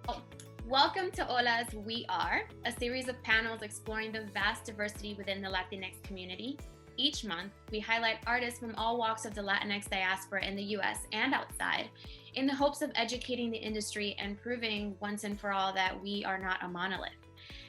Oh, welcome to HOLA's We Are, a series of panels exploring the vast diversity within the Latinx community. Each month, we highlight artists from all walks of the Latinx diaspora in the US and outside, in the hopes of educating the industry and proving once and for all that we are not a monolith.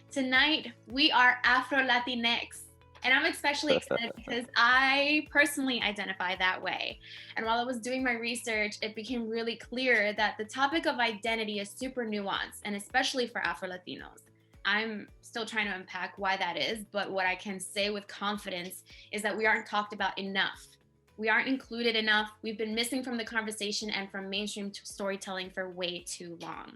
Tonight, we are Afro Latinx. And I'm especially excited because I personally identify that way. And while I was doing my research, it became really clear that the topic of identity is super nuanced, and especially for Afro-Latinos. I'm still trying to unpack why that is, but what I can say with confidence is that we aren't talked about enough. We aren't included enough. We've been missing from the conversation and from mainstream storytelling for way too long.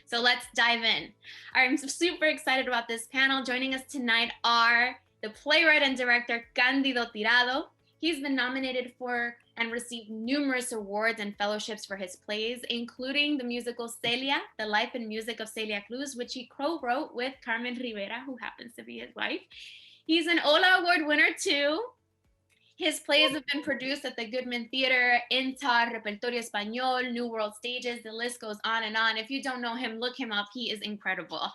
So let's dive in. I'm super excited about this panel. Joining us tonight are the playwright and director Candido Tirado. He's been nominated for and received numerous awards and fellowships for his plays, including the musical Celia, The Life and Music of Celia Cruz, which he co-wrote with Carmen Rivera, who happens to be his wife. He's an HOLA Award winner too. His plays have been produced at the Goodman Theater, Intar, Repertorio Español, New World Stages, the list goes on and on. If you don't know him, look him up, he is incredible.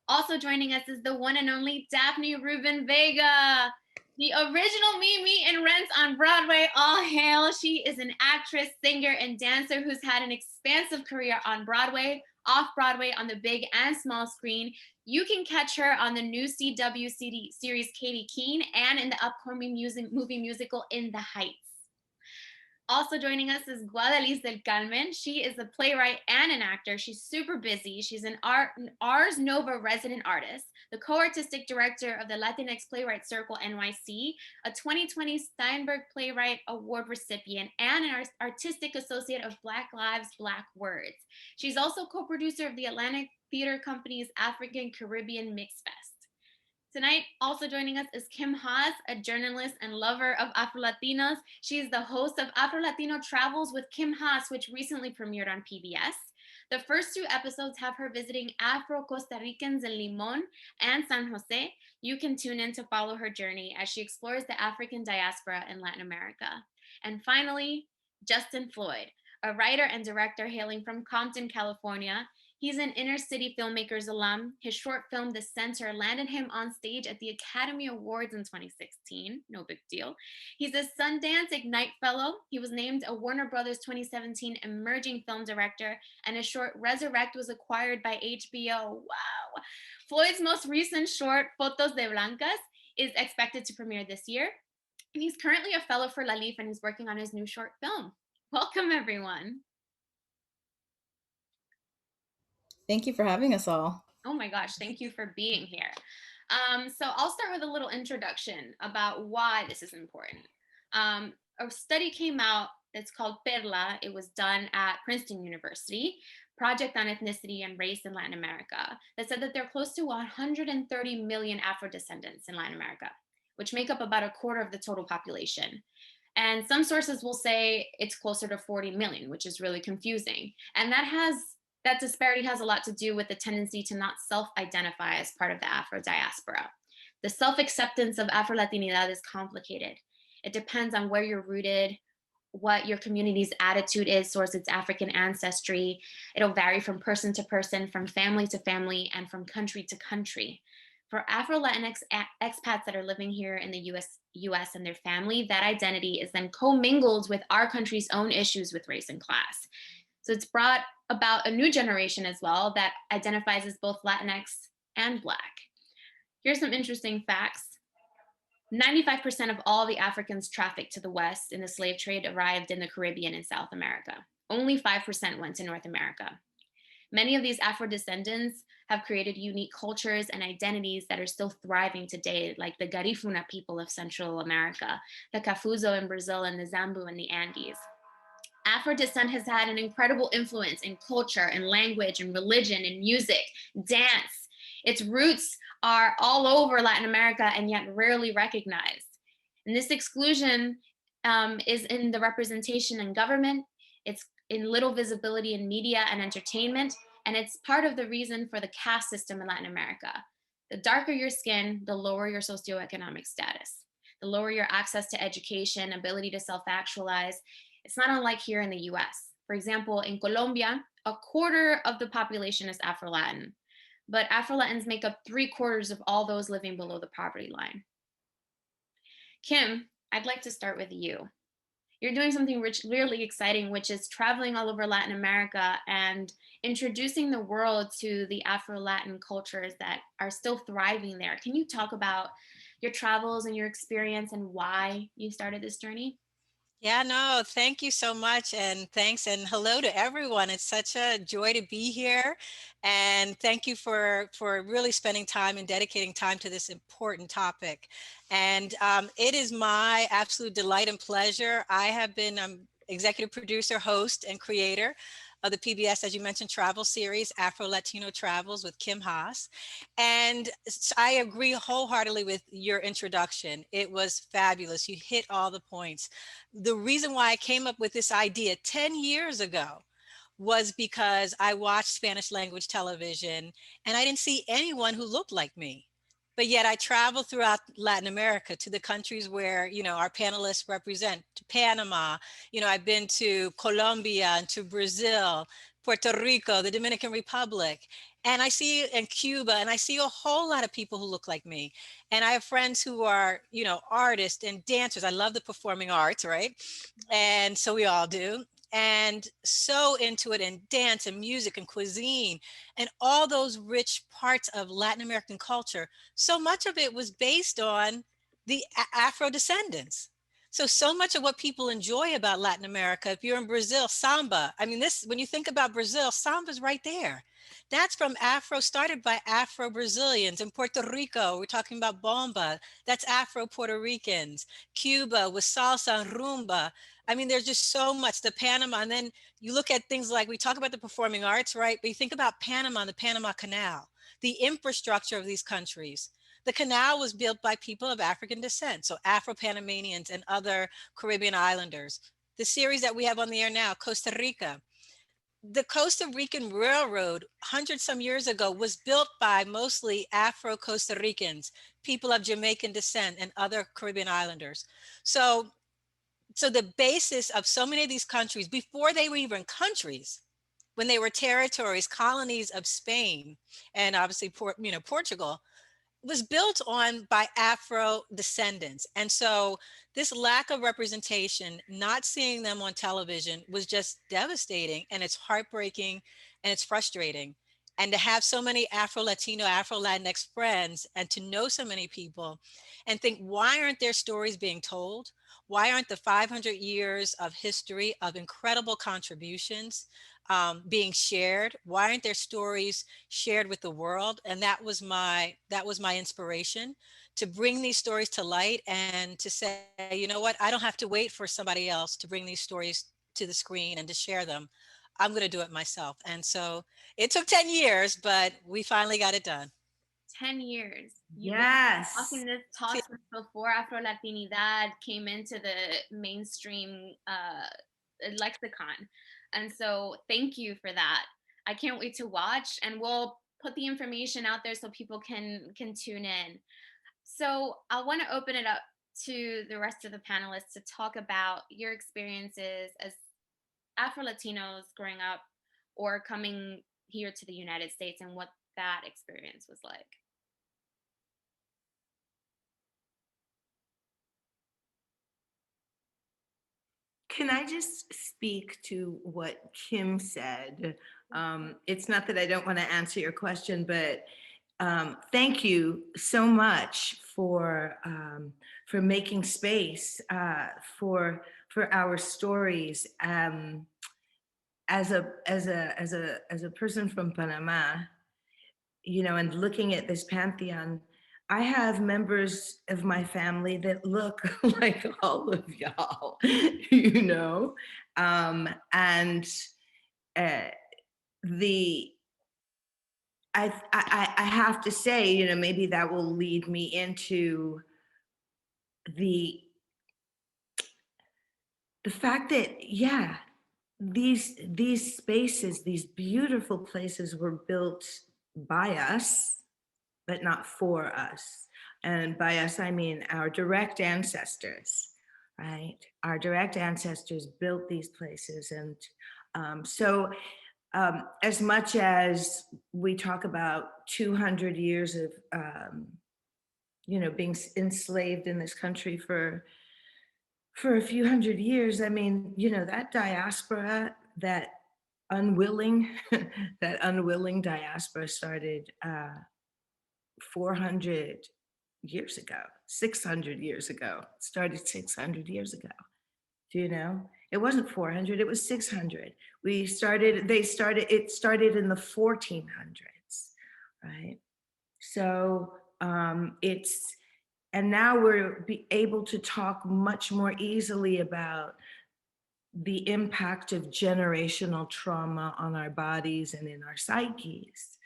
Also joining us is the one and only Daphne Rubin Vega, the original Mimi in Rent on Broadway. All hail. She is an actress, singer, and dancer who's had an expansive career on Broadway, off Broadway, on the big and small screen. You can catch her on the new CW series Katie Keene and in the upcoming movie musical In the Heights. Also joining us is Guadalis del Carmen. She is a playwright and an actor. She's super busy. She's an Ars Nova resident artist, the co-artistic director of the Latinx Playwright Circle NYC, a 2020 Steinberg Playwright Award recipient, and an artistic associate of Black Lives, Black Words. She's also co-producer of the Atlantic Theater Company's African Caribbean Mix Fest. Tonight, also joining us is Kim Haas, a journalist and lover of Afro-Latinos. She's the host of Afro-Latino Travels with Kim Haas, which recently premiered on PBS. The first two episodes have her visiting Afro-Costa Ricans in Limon and San Jose. You can tune in to follow her journey as she explores the African diaspora in Latin America. And finally, Justin Floyd, a writer and director hailing from Compton, California. He's an inner city filmmakers alum. His short film, The Center, landed him on stage at the Academy Awards in 2016. No big deal. He's a Sundance Ignite Fellow. He was named a Warner Brothers 2017 Emerging Film Director, and his short Resurrect was acquired by HBO. Wow. Floyd's most recent short, Fotos de Blancas, is expected to premiere this year. And he's currently a fellow for La Leaf, and he's working on his new short film. Welcome, everyone. Thank you for having us all. Oh my gosh, thank you for being here. So I'll start with a little introduction about why this is important. A study came out that's called Perla. It was done at Princeton University, Project on Ethnicity and Race in Latin America, that said that there are close to 130 million Afro-descendants in Latin America, which make up about a quarter of the total population. And some sources will say it's closer to 40 million, which is really confusing. And that disparity has a lot to do with the tendency to not self-identify as part of the Afro diaspora. The self-acceptance of Afro-Latinidad is complicated. It depends on where you're rooted, what your community's attitude is towards its African ancestry. It'll vary from person to person, from family to family, and from country to country. For Afro-Latinx expats that are living here in the US and their family, that identity is then commingled with our country's own issues with race and class. So it's brought about a new generation as well that identifies as both Latinx and Black. Here's some interesting facts. 95% of all the Africans trafficked to the West in the slave trade arrived in the Caribbean and South America. Only 5% went to North America. Many of these Afro-descendants have created unique cultures and identities that are still thriving today, like the Garifuna people of Central America, the Cafuzo in Brazil, and the Zambu in the Andes. Afro descent has had an incredible influence in culture and language and religion and music, dance. Its roots are all over Latin America and yet rarely recognized. And this exclusion is in the representation in government, it's in little visibility in media and entertainment, and it's part of the reason for the caste system in Latin America. The darker your skin, the lower your socioeconomic status, the lower your access to education, ability to self-actualize. It's not unlike here in the US. For example, in Colombia, a quarter of the population is Afro Latin, but Afro Latins make up 3/4 of all those living below the poverty line. Kim, I'd like to start with you. You're doing something really exciting, which is traveling all over Latin America and introducing the world to the Afro Latin cultures that are still thriving there. Can you talk about your travels and your experience and why you started this journey? Yeah, no, thank you so much. And thanks and hello to everyone. It's such a joy to be here. And thank you for really spending time and dedicating time to this important topic. And it is my absolute delight and pleasure. I have been executive producer, host, and creator of the PBS, as you mentioned, travel series, Afro Latino Travels with Kim Haas. And I agree wholeheartedly with your introduction. It was fabulous. You hit all the points. The reason why I came up with this idea 10 years ago was because I watched Spanish language television and I didn't see anyone who looked like me. But yet I traveled throughout Latin America to the countries where, our panelists represent, to Panama, I've been to Colombia and to Brazil, Puerto Rico, the Dominican Republic, and I see in Cuba, and I see a whole lot of people who look like me. And I have friends who are, artists and dancers. I love the performing arts, right? And so we all do. And so into it, and dance and music and cuisine and all those rich parts of Latin American culture. So much of it was based on the Afro descendants. So much of what people enjoy about Latin America, if you're in Brazil, samba. I mean, when you think about Brazil, samba's right there. That's from Afro, started by Afro Brazilians. In Puerto Rico, we're talking about bomba. That's Afro Puerto Ricans. Cuba with salsa and rumba. I mean, there's just so much. The Panama, and then you look at things like, we talk about the performing arts, right? But you think about Panama and the Panama Canal, the infrastructure of these countries. The canal was built by people of African descent, so Afro-Panamanians and other Caribbean islanders. The series that we have on the air now, Costa Rica, the Costa Rican Railroad, 100 some years ago, was built by mostly Afro-Costa Ricans, people of Jamaican descent and other Caribbean islanders. So the basis of so many of these countries, before they were even countries, when they were territories, colonies of Spain, and obviously Portugal, was built on by Afro descendants. And so this lack of representation, not seeing them on television, was just devastating, and it's heartbreaking and it's frustrating. And to have so many Afro-Latino, Afro-Latinx friends, and to know so many people and think, why aren't their stories being told? Why aren't the 500 years of history of incredible contributions being shared? Why aren't their stories shared with the world? And that was my inspiration, to bring these stories to light and to say, you know what, I don't have to wait for somebody else to bring these stories to the screen and to share them. I'm going to do it myself. And so it took 10 years, but we finally got it done. 10 years. You've been Yes. talking this talk since before Afro Latinidad came into the mainstream lexicon. And so thank you for that. I can't wait to watch, and we'll put the information out there so people can tune in. So I want to open it up to the rest of the panelists to talk about your experiences as Afro Latinos growing up or coming here to the United States and what that experience was like. Can I just speak to what Kim said? It's not that I don't want to answer your question, but thank you so much for making space for our stories. As a person from Panama, and looking at this pantheon, I have members of my family that look like all of y'all, and the I have to say, maybe that will lead me into the fact that, yeah, these spaces, these beautiful places were built by us, but not for us. And by us, I mean our direct ancestors, right? Our direct ancestors built these places, and As much as we talk about 200 years of, being enslaved in this country for a few hundred years, I mean, that diaspora, that unwilling, that unwilling diaspora started 400 years ago, 600 years ago, started 600 years ago. Do you know? It wasn't 400, it was 600. It started in the 1400s, right? So and now we're able to talk much more easily about the impact of generational trauma on our bodies and in our psyches,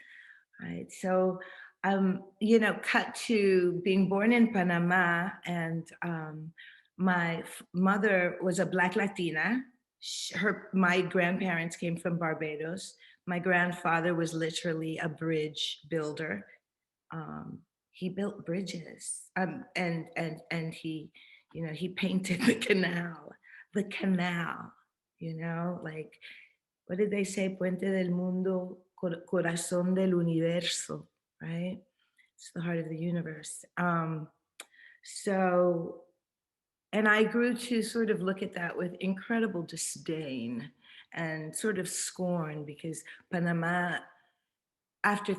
right? So, cut to being born in Panama, and my mother was a Black Latina. My grandparents came from Barbados. My grandfather was literally a bridge builder. He built bridges, and he, he painted the canal, like, what did they say? Puente del mundo, corazón del universo, right? It's the heart of the universe. And I grew to sort of look at that with incredible disdain and sort of scorn, because Panama, after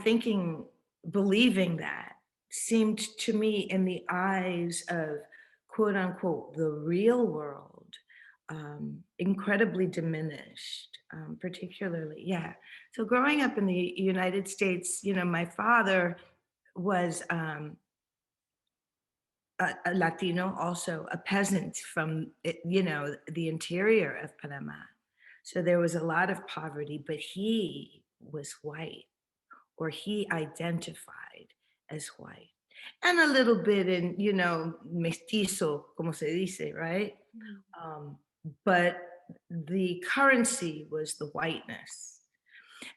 believing that, seemed to me, in the eyes of quote unquote the real world, incredibly diminished, particularly, yeah. So growing up in the United States, my father was a Latino, also a peasant from, the interior of Panama. So there was a lot of poverty, but he was white, or he identified as white. And a little bit in, mestizo, como se dice, right? But the currency was the whiteness.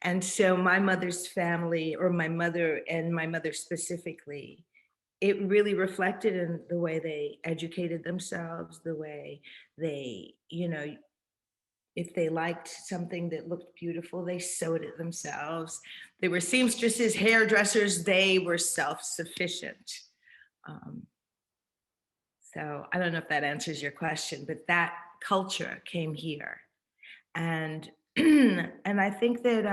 And so my mother's family, or my mother and my mother specifically, it really reflected in the way they educated themselves, the way they, if they liked something that looked beautiful, they sewed it themselves. They were seamstresses, hairdressers, they were self-sufficient. So I don't know if that answers your question, but that culture came here. And and I think that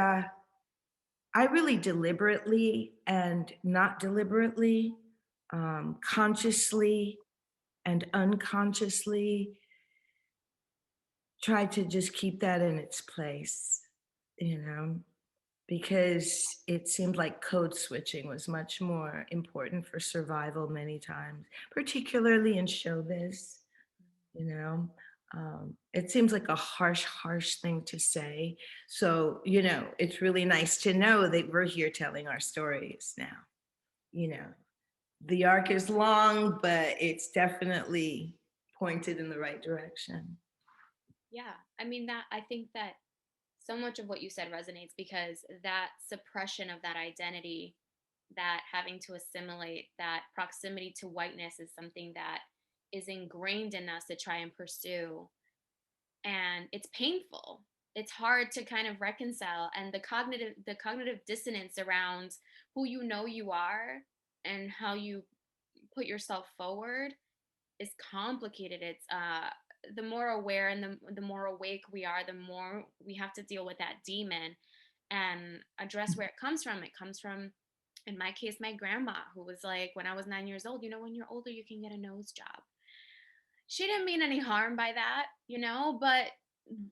I really deliberately and not deliberately, consciously and unconsciously, tried to just keep that in its place, because it seemed like code switching was much more important for survival many times, particularly in showbiz. It seems like a harsh thing to say. So, it's really nice to know that we're here telling our stories now. The arc is long, but it's definitely pointed in the right direction. Yeah, I mean, I think that so much of what you said resonates, because that suppression of that identity, that having to assimilate, that proximity to whiteness is something that is ingrained in us to try and pursue. And it's painful. It's hard to kind of reconcile. And the cognitive dissonance around who you are and how you put yourself forward is complicated. It's the more aware and the more awake we are, the more we have to deal with that demon and address where it comes from. It comes from, in my case, my grandma, who was like, when I was 9 years old, when you're older, you can get a nose job. She didn't mean any harm by that, but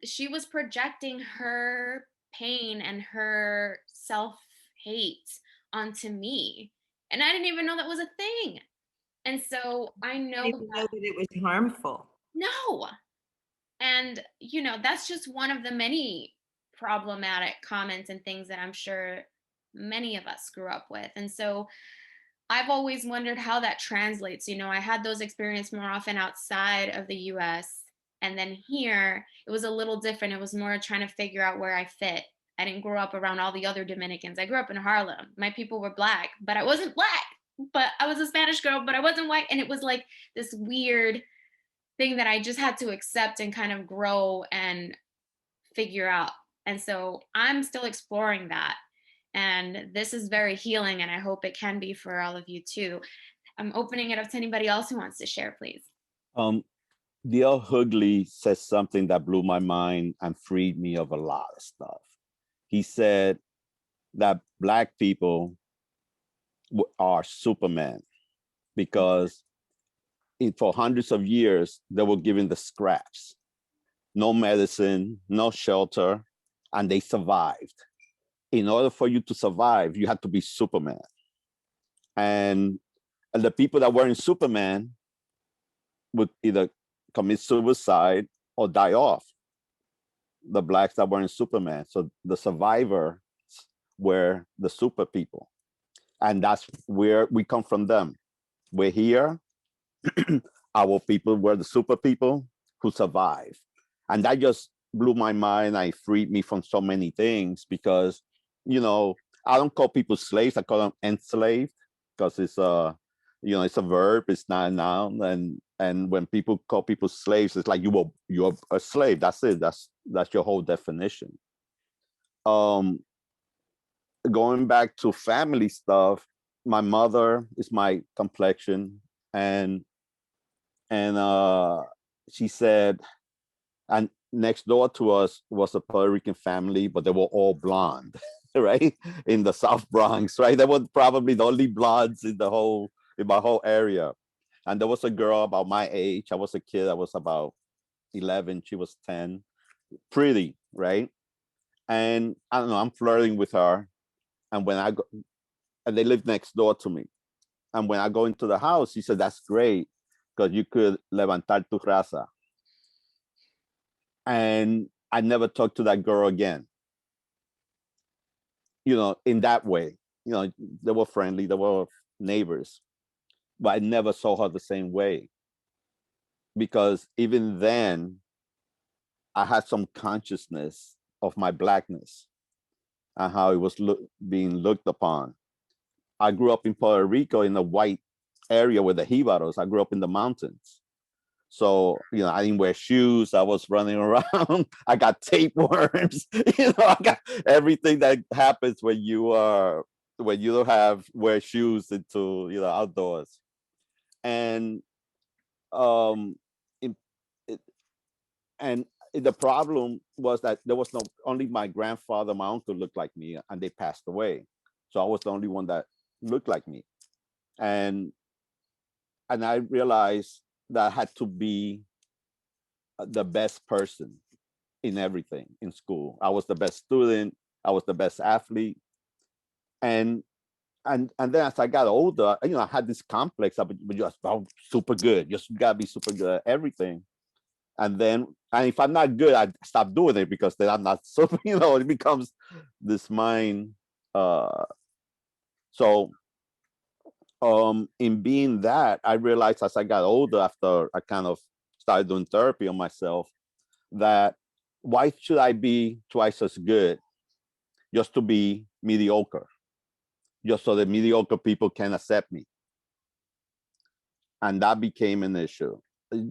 she was projecting her pain and her self-hate onto me. And I didn't even know that was a thing. And so I know that it was harmful. No. And, that's just one of the many problematic comments and things that I'm sure many of us grew up with. And so I've always wondered how that translates. I had those experiences more often outside of the US. And then here, it was a little different. It was more trying to figure out where I fit. I didn't grow up around all the other Dominicans. I grew up in Harlem. My people were Black, but I wasn't Black. But I was a Spanish girl, but I wasn't white. And it was like this weird thing that I just had to accept and kind of grow and figure out. And so I'm still exploring that. And this is very healing, and I hope it can be for all of you too. I'm opening it up to anybody else who wants to share, please. D.L. Hughley says something that blew my mind and freed me of a lot of stuff. He said that Black people are Superman because for hundreds of years, they were given the scraps, no medicine, no shelter, and they survived. In order for you to survive, you had to be Superman. And the people that weren't Superman would either commit suicide or die off. The Blacks that weren't Superman. So the survivors were the super people. And that's where we come from them. We're here. Our people were the super people who survived. And that just blew my mind. I freed me from so many things because, you know, I don't call people slaves. I call them enslaved because it's it's a verb. It's not a noun. And when people call people slaves, it's like you're a slave. That's it. That's your whole definition. Going back to family stuff, my mother is my complexion, and she said, and next door to us was a Puerto Rican family, but they were all blonde, right? In the South Bronx, right? They were probably the only blondes in my whole area. And there was a girl about my age. I was a kid. I was about 11. She was 10. Pretty, right? And I don't know, I'm flirting with her. And when I go, and they live next door to me. And when I go into the house, she said, that's great, because you could levantar tu raza. And I never talked to that girl again. In that way, they were friendly, they were neighbors, but I never saw her the same way. Because even then, I had some consciousness of my Blackness and how it was being looked upon. I grew up in Puerto Rico in a white area with the Jibaros. I grew up in the mountains. So, I didn't wear shoes. I was running around. I got tapeworms. I got everything that happens when you don't wear shoes into, outdoors. And the problem was that there was only my grandfather, my uncle looked like me, and they passed away. So I was the only one that looked like me. And I realized that I had to be the best person in everything in school. I was the best student. I was the best athlete. And then as I got older, I had this complex of just super good. Just gotta be super good at everything. And if I'm not good, I stop doing it because then I'm not super, it becomes this mind. So in being that, I realized as I got older, after I kind of started doing therapy on myself, that why should I be twice as good just to be mediocre? Just so that mediocre people can accept me. And that became an issue.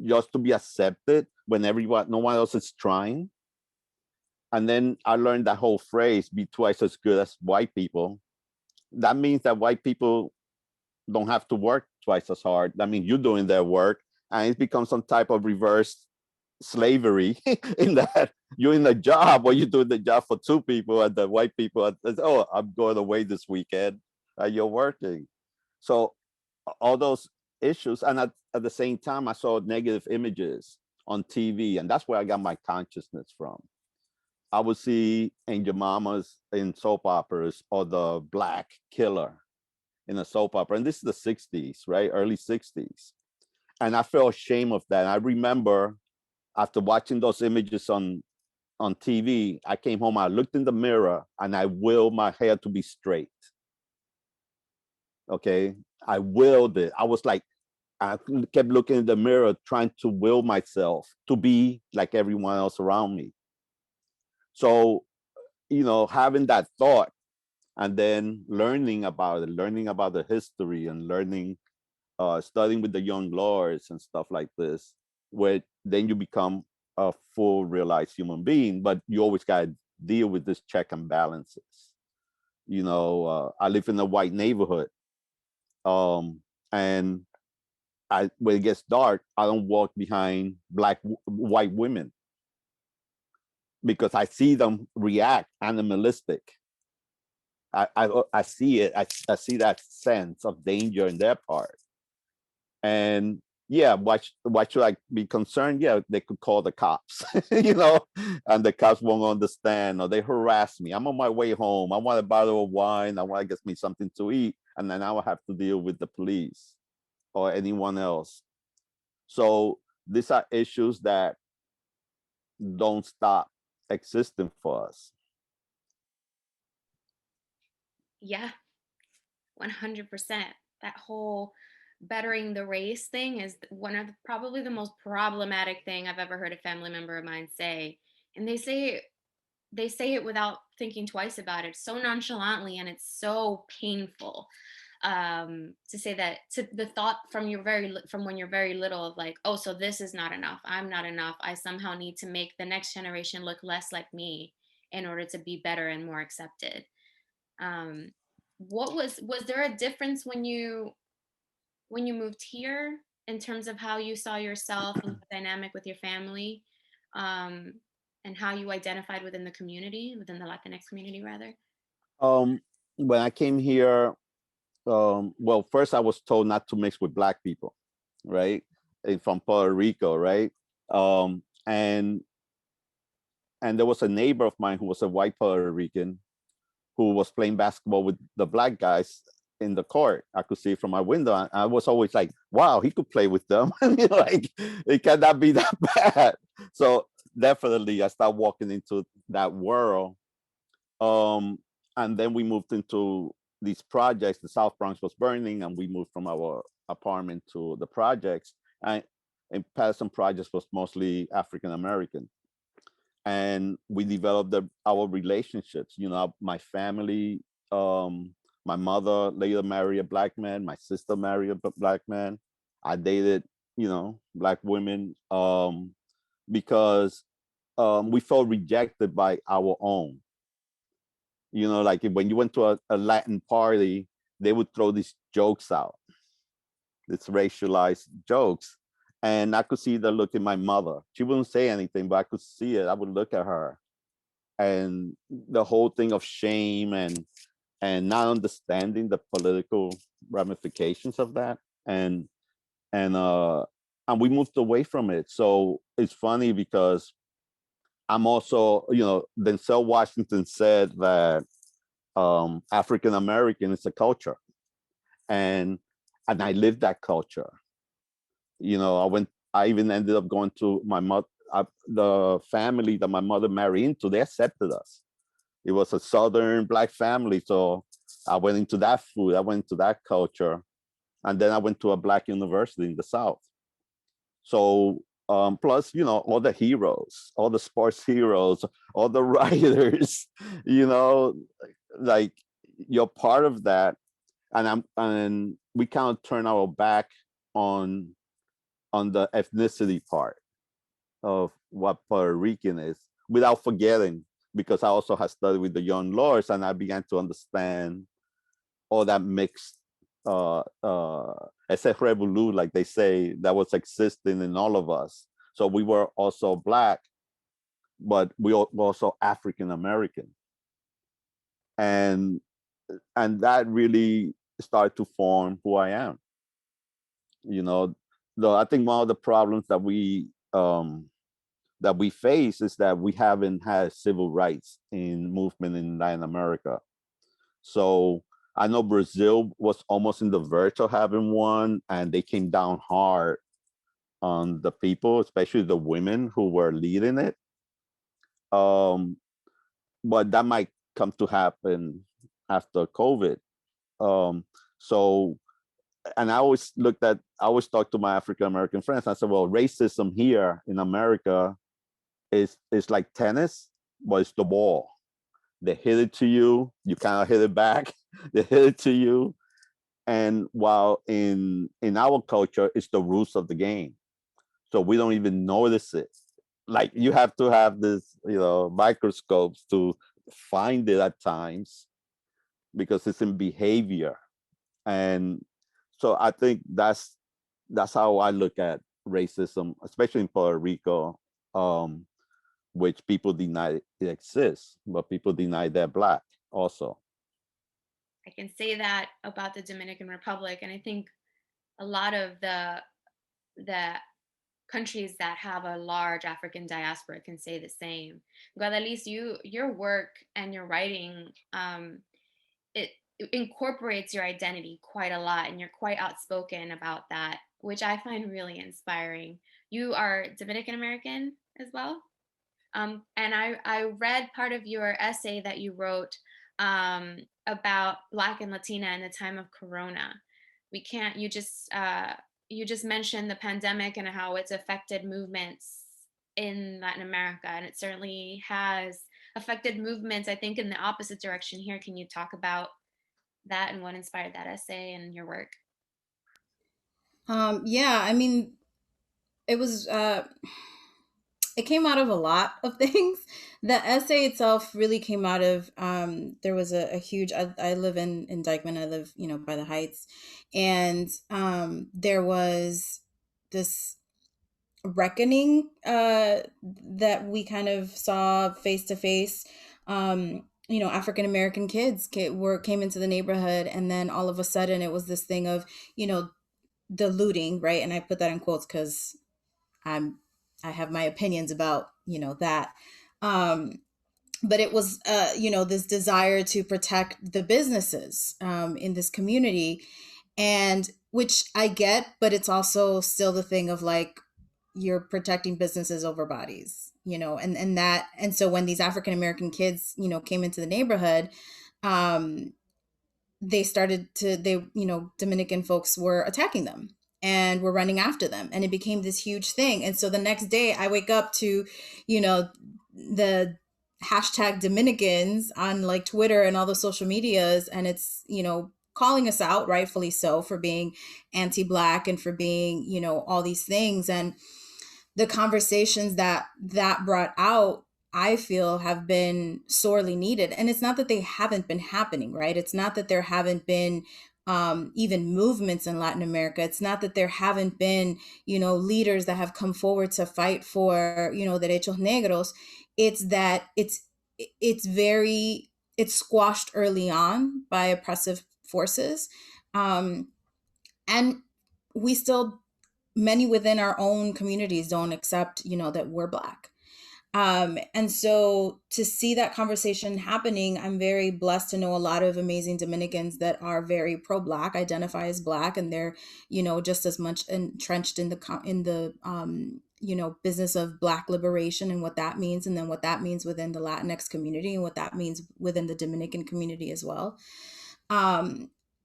Just to be accepted when no one else is trying. And then I learned that whole phrase, be twice as good as white people. That means that white people don't have to work twice as hard. That means you're doing their work, and it becomes some type of reverse slavery in that you're in a job where you're doing the job for two people, and the white people are, I'm going away this weekend, and you're working. So all those issues, and at the same time, I saw negative images on TV, and that's where I got my consciousness from. I would see Angel Mamas in soap operas, or the Black killer in a soap opera, and this is the 60s, right? Early 60s. And I felt ashamed of that. And I remember after watching those images on TV, I came home, I looked in the mirror, and I willed my hair to be straight. Okay, I willed it. I was like, I kept looking in the mirror, trying to will myself to be like everyone else around me. So, having that thought, and then learning about the history, and studying with the young lords and stuff like this, where then you become a full realized human being, but you always got to deal with this check and balances. You know, I live in a white neighborhood, and when it gets dark, I don't walk behind white women because I see them react animalistic. I see it. I see that sense of danger in their part. And yeah, why should I be concerned? Yeah, they could call the cops, you know, and the cops won't understand, or they harass me. I'm on my way home. I want a bottle of wine. I want to get me something to eat, and then I will have to deal with the police or anyone else. So these are issues that don't stop existing for us. Yeah, 100%. That whole bettering the race thing is one of probably the most problematic thing I've ever heard a family member of mine say. And they say it without thinking twice about it, so nonchalantly, and it's so painful to say that, to the thought from when you're very little, of like, oh, so this is not enough, I'm not enough, I somehow need to make the next generation look less like me in order to be better and more accepted. What was there a difference when you moved here in terms of how you saw yourself and the dynamic with your family, and how you identified within the community, within the Latinx community, rather? When I came here, well, first I was told not to mix with Black people, right? And from Puerto Rico, right? And there was a neighbor of mine who was a white Puerto Rican who was playing basketball with the Black guys in the court. I could see it from my window. I was always like, wow, he could play with them. You know, like, it cannot be that bad. So definitely I started walking into that world. And then we moved into these projects. The South Bronx was burning, and we moved from our apartment to the projects. And Patterson Projects was mostly African American. And we developed our relationships. You know, my family, my mother later married a Black man. My sister married a Black man. I dated, you know, Black women, because we felt rejected by our own. You know, like when you went to a Latin party, they would throw these jokes out, these racialized jokes. And I could see the look in my mother. She wouldn't say anything, but I could see it. I would look at her. And the whole thing of shame and not understanding the political ramifications of that. And we moved away from it. So it's funny because I'm also, you know, Denzel Washington said that African American is a culture, and I lived that culture. You know, I even ended up going to my mother, the family that my mother married into. They accepted us. It was a Southern Black family, so I went into that food. I went into that culture, and then I went to a Black university in the South. So plus, you know, all the heroes, all the sports heroes, all the writers, you know, like, you're part of that. And we kind of turn our back on the ethnicity part of what Puerto Rican is, without forgetting, because I also had studied with the young lords, and I began to understand all that mixed ese revolu, like they say, that was existing in all of us. So we were also Black, but we were also African American, and that really started to form who I am. You know, though I think one of the problems that we face is that we haven't had civil rights in movement in Latin America. So I know Brazil was almost in the verge of having one, and they came down hard on the people, especially the women who were leading it. But that might come to happen after COVID. So, and I always talk to my African American friends. I said, well, racism here in America is like tennis, but it's the ball. They hit it to you, you kind of hit it back. They hit it to you. And while in our culture, it's the rules of the game. So we don't even notice it. like you have to have this, microscopes to find it at times because it's in behavior. And so I think that's how I look at racism, especially in Puerto Rico, which people deny it exists, but people deny they're Black also. I can say that about the Dominican Republic, and I think a lot of the countries that have a large African diaspora can say the same. Guadalis, your work and your writing, it incorporates your identity quite a lot, and you're quite outspoken about that, which I find really inspiring. You are Dominican American as well. And I read part of your essay that you wrote about Black and Latina in the time of Corona. We can't, you just mentioned the pandemic and how it's affected movements in Latin America. And it certainly has affected movements, I think, in the opposite direction here. Can you talk about that and what inspired that essay and your work? Yeah, I mean, it was it came out of a lot of things. The essay itself really came out of there was a huge I live in Dykeman. I live, by the Heights, and there was this reckoning that we kind of saw face to face. African American kids came into the neighborhood, and then all of a sudden it was this thing of, the looting, right? And I put that in quotes because I have my opinions about, that. But it was, this desire to protect the businesses in this community, and which I get, but it's also still the thing of like, you're protecting businesses over bodies, and so when these African American kids, came into the neighborhood, Dominican folks were attacking them and were running after them, and it became this huge thing. And so the next day I wake up to, the hashtag Dominicans on like Twitter and all the social medias, and it's, calling us out, rightfully so, for being anti-Black and for being, all these things. And the conversations that brought out, I feel, have been sorely needed. And it's not that they haven't been happening, right? It's not that there haven't been even movements in Latin America. It's not that there haven't been, leaders that have come forward to fight for, derechos negros. It's that it's squashed early on by oppressive forces. And we still, many within our own communities don't accept, that we're Black. And so to see that conversation happening, I'm very blessed to know a lot of amazing Dominicans that are very pro-Black, identify as Black, and they're, just as much entrenched in the business of Black liberation and what that means, and then what that means within the Latinx community and what that means within the Dominican community as well.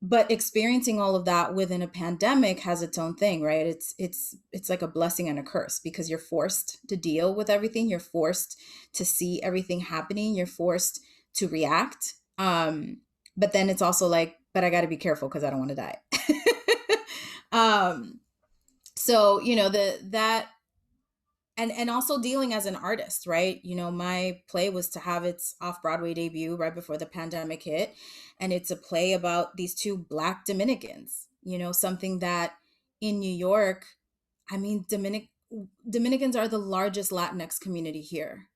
But experiencing all of that within a pandemic has its own thing, right? It's like a blessing and a curse, because you're forced to deal with everything. You're forced to see everything happening. You're forced to react. But then it's also like, but I got to be careful because I don't want to die. So, that and also dealing as an artist, right? My play was to have its off-Broadway debut right before the pandemic hit. And it's a play about these two Black Dominicans, something that in New York, I mean, Dominicans are the largest Latinx community here,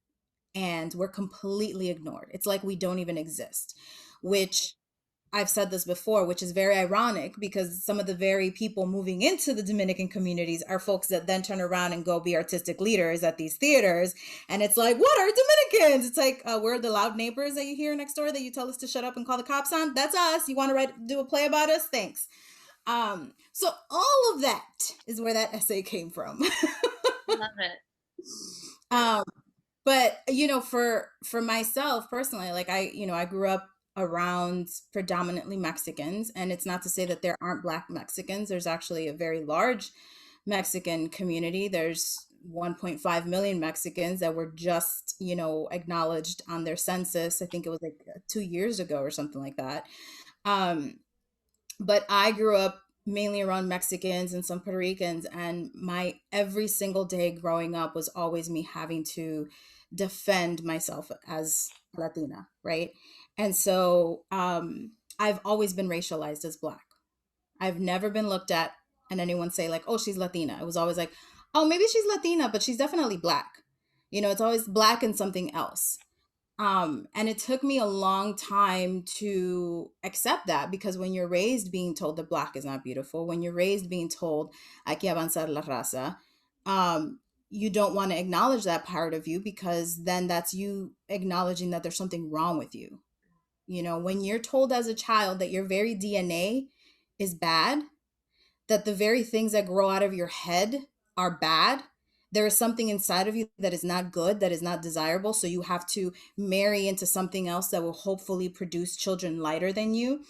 and we're completely ignored. It's like we don't even exist, which I've said this before, which is very ironic, because some of the very people moving into the Dominican communities are folks that then turn around and go be artistic leaders at these theaters. And it's like, what are Dominicans? It's like, we're the loud neighbors that you hear next door that you tell us to shut up and call the cops on. That's us. You want to do a play about us? Thanks. So all of that is where that essay came from. Love it. But, for myself personally, like I grew up around predominantly Mexicans, and it's not to say that there aren't Black Mexicans. There's actually a very large Mexican community. There's 1.5 million Mexicans that were just, acknowledged on their census. I think it was like 2 years ago or something like that. But I grew up mainly around Mexicans and some Puerto Ricans. And my every single day growing up was always me having to defend myself as Latina, right? And so I've always been racialized as Black. I've never been looked at and anyone say like, oh, she's Latina. It was always like, oh, maybe she's Latina, but she's definitely Black. You know, it's always Black and something else. And it took me a long time to accept that, because when you're raised being told that Black is not beautiful, when you're raised being told hay que avanzar la raza, you don't want to acknowledge that part of you, because then that's you acknowledging that there's something wrong with you. You know, when you're told as a child that your very DNA is bad, that the very things that grow out of your head are bad, there is something inside of you that is not good, that is not desirable. So you have to marry into something else that will hopefully produce children lighter than you.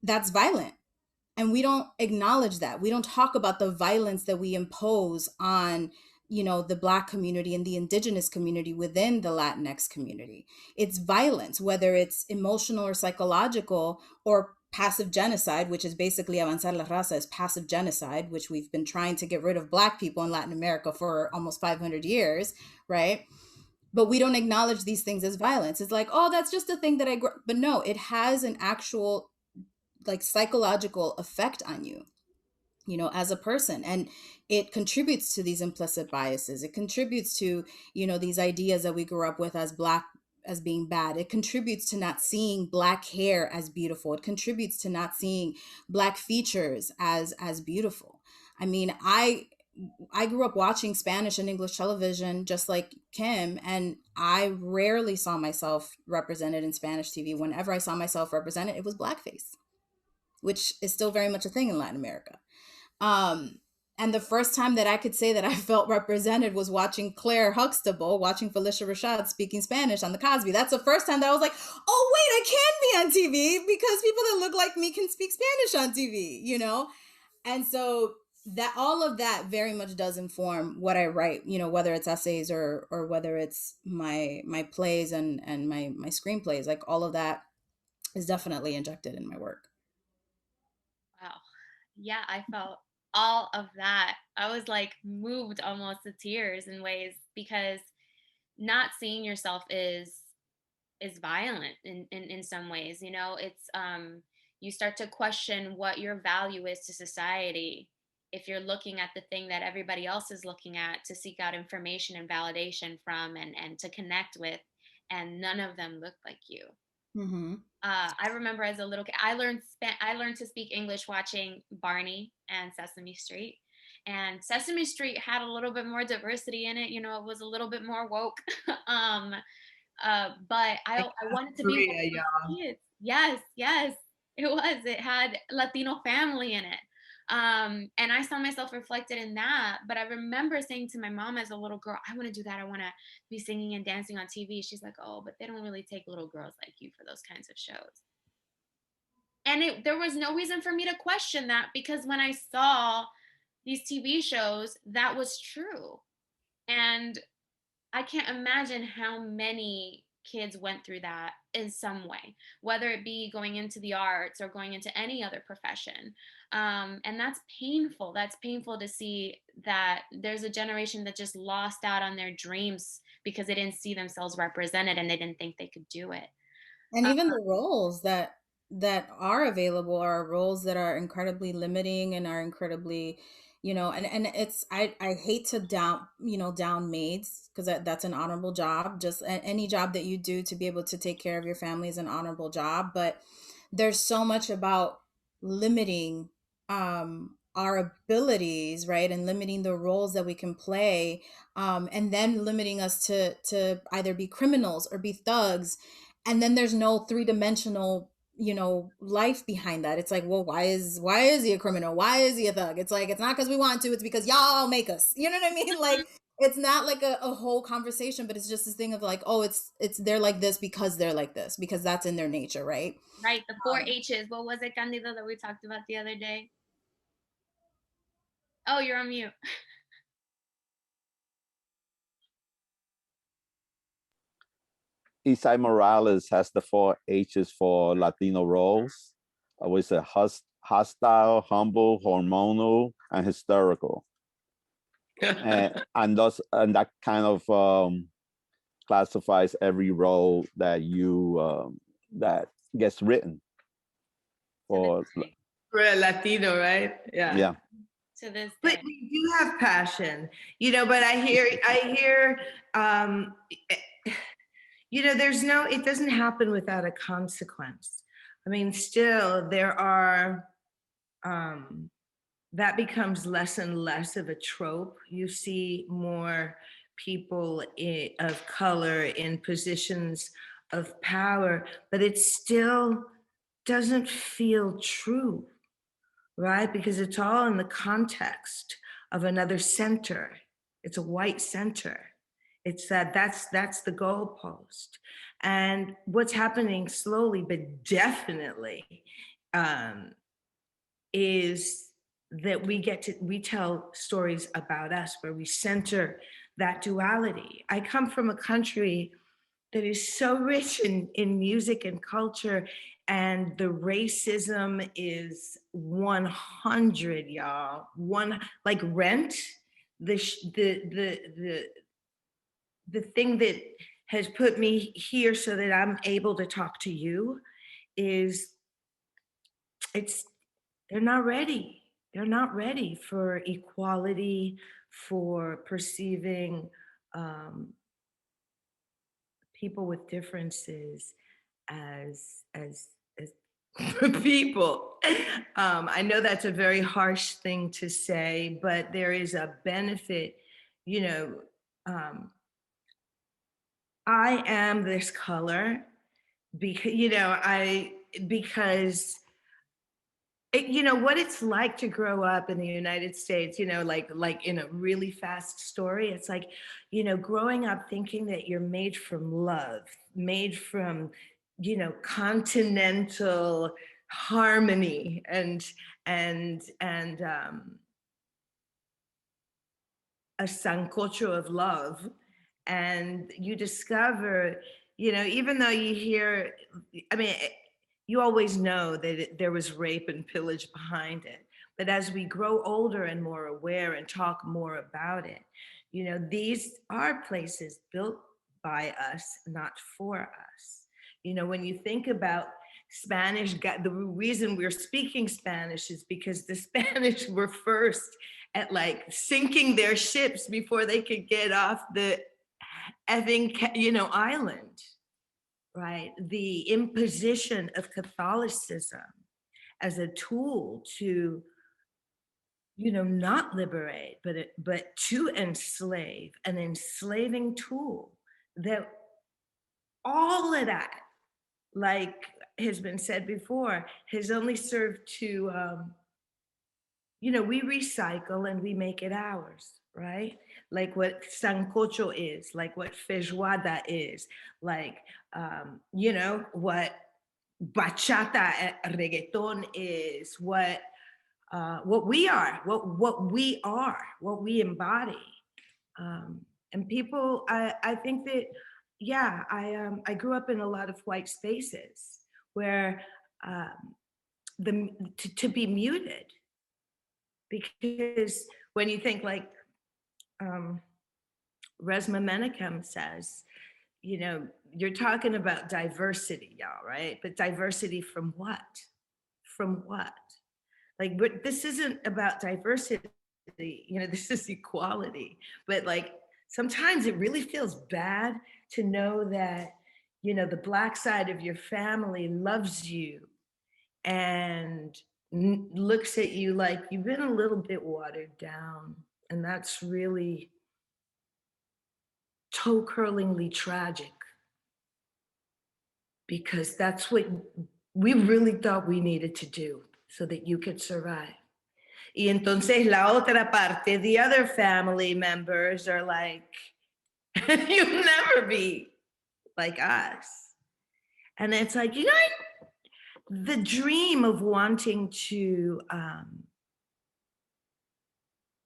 That's violent. And we don't acknowledge that. We don't talk about the violence that we impose on, you know, the Black community and the indigenous community within the Latinx community. It's violence, whether it's emotional or psychological, or passive genocide, which is basically avanzar la raza is passive genocide, which we've been trying to get rid of Black people in Latin America for almost 500 years, right? But we don't acknowledge these things as violence. It's like, oh, that's just a thing that but no, it has an actual like psychological effect on you, you know, as a person. And it contributes to these implicit biases. It contributes to, you know, these ideas that we grew up with as Black as being bad. It contributes to not seeing Black hair as beautiful. It contributes to not seeing Black features as beautiful. I mean, I grew up watching Spanish and English television just like Kim, and I rarely saw myself represented in Spanish TV. Whenever I saw myself represented, it was blackface, which is still very much a thing in Latin America. And the first time that I could say that I felt represented was watching Claire Huxtable, watching Felicia Rashad speaking Spanish on The Cosby. That's the first time that I was like, oh, wait, I can be on TV because people that look like me can speak Spanish on TV, you know? And so that all of that very much does inform what I write, you know, whether it's essays or whether it's my plays and my screenplays. Like all of that is definitely injected in my work. Wow. Yeah, I felt all of that. I was like moved almost to tears in ways, because not seeing yourself is violent in some ways. You know, it's you start to question what your value is to society if you're looking at the thing that everybody else is looking at to seek out information and validation from, and to connect with, and none of them look like you. Mm-hmm. I remember as a little kid, I learned to speak English watching Barney and Sesame Street. And Sesame Street had a little bit more diversity in it. You know, it was a little bit more woke. But I wanted to be one of those kids. Yes, yes, it was. It had Latino family in it. And I saw myself reflected in that. But I remember saying to my mom as a little girl, I want to do that. I want to be singing and dancing on TV. She's like, oh, but they don't really take little girls like you for those kinds of shows. And there was no reason for me to question that, because when I saw these TV shows, that was true. And I can't imagine how many kids went through that in some way, whether it be going into the arts or going into any other profession. And that's painful. That's painful to see that there's a generation that just lost out on their dreams because they didn't see themselves represented and they didn't think they could do it. And even the roles that are available are roles that are incredibly limiting and are incredibly, you know, and it's I hate to down maids, because that's an honorable job. Just any job that you do to be able to take care of your family is an honorable job, but there's so much about limiting our abilities, right, and limiting the roles that we can play, and then limiting us to either be criminals or be thugs. And then there's no three-dimensional, you know, life behind that. It's like, well, why is he a criminal? Why is he a thug? It's like, it's not because we want to, it's because y'all make us. You know what I mean? Like, it's not like a whole conversation, but it's just this thing of like, oh, it's they're like this because they're like this, because that's in their nature, right? Right. The 4 H's. What was it, Candido, that we talked about the other day? Oh, you're on mute. Isai Morales has the 4 H's for Latino roles. Always a hostile, humble, hormonal, and hysterical. and that kind of classifies every role that you that gets written for a Latino, right? Yeah. To this day. But we do have passion, but I hear, it doesn't happen without a consequence. I mean, still there are, that becomes less and less of a trope. You see more people of color in positions of power, but it still doesn't feel true, right? Because it's all in the context of another center. It's a white center. It's that's the goalpost. And what's happening slowly, but definitely, is that we tell stories about us where we center that duality. I come from a country that is so rich in music and culture, and the racism is 100, y'all. Like Rent, the thing that has put me here so that I'm able to talk to you is they're not ready. They're not ready for equality, for perceiving people with differences as people. I know that's a very harsh thing to say, but there is a benefit, I am this color because what it's like to grow up in the United States, like in a really fast story. It's like, growing up thinking that you're made from love, made from, continental harmony and a sancocho of love. And you discover, even though you hear, you always know that there was rape and pillage behind it. But as we grow older and more aware and talk more about it, these are places built by us, not for us. When you think about Spanish, the reason we're speaking Spanish is because the Spanish were first at like sinking their ships before they could get off the effing, island. Right, the imposition of Catholicism as a tool to, not liberate, but to enslave, an enslaving tool. That all of that, like has been said before, has only served to, we recycle and we make it ours, right? Like what sancocho is, like what feijoada is, like, what bachata reggaeton is, what we are, what we embody. And people, I think that, I grew up in a lot of white spaces where to be muted, because when you think like Resma Menachem says, you're talking about diversity, y'all, right? But diversity from what? From what? Like, but this isn't about diversity, this is equality. But like, sometimes it really feels bad to know that, the Black side of your family loves you and looks at you like you've been a little bit watered down. And that's really toe-curlingly tragic, because that's what we really thought we needed to do so that you could survive. Y entonces la otra parte, the other family members are like, you'll never be like us. And it's like, the dream of wanting to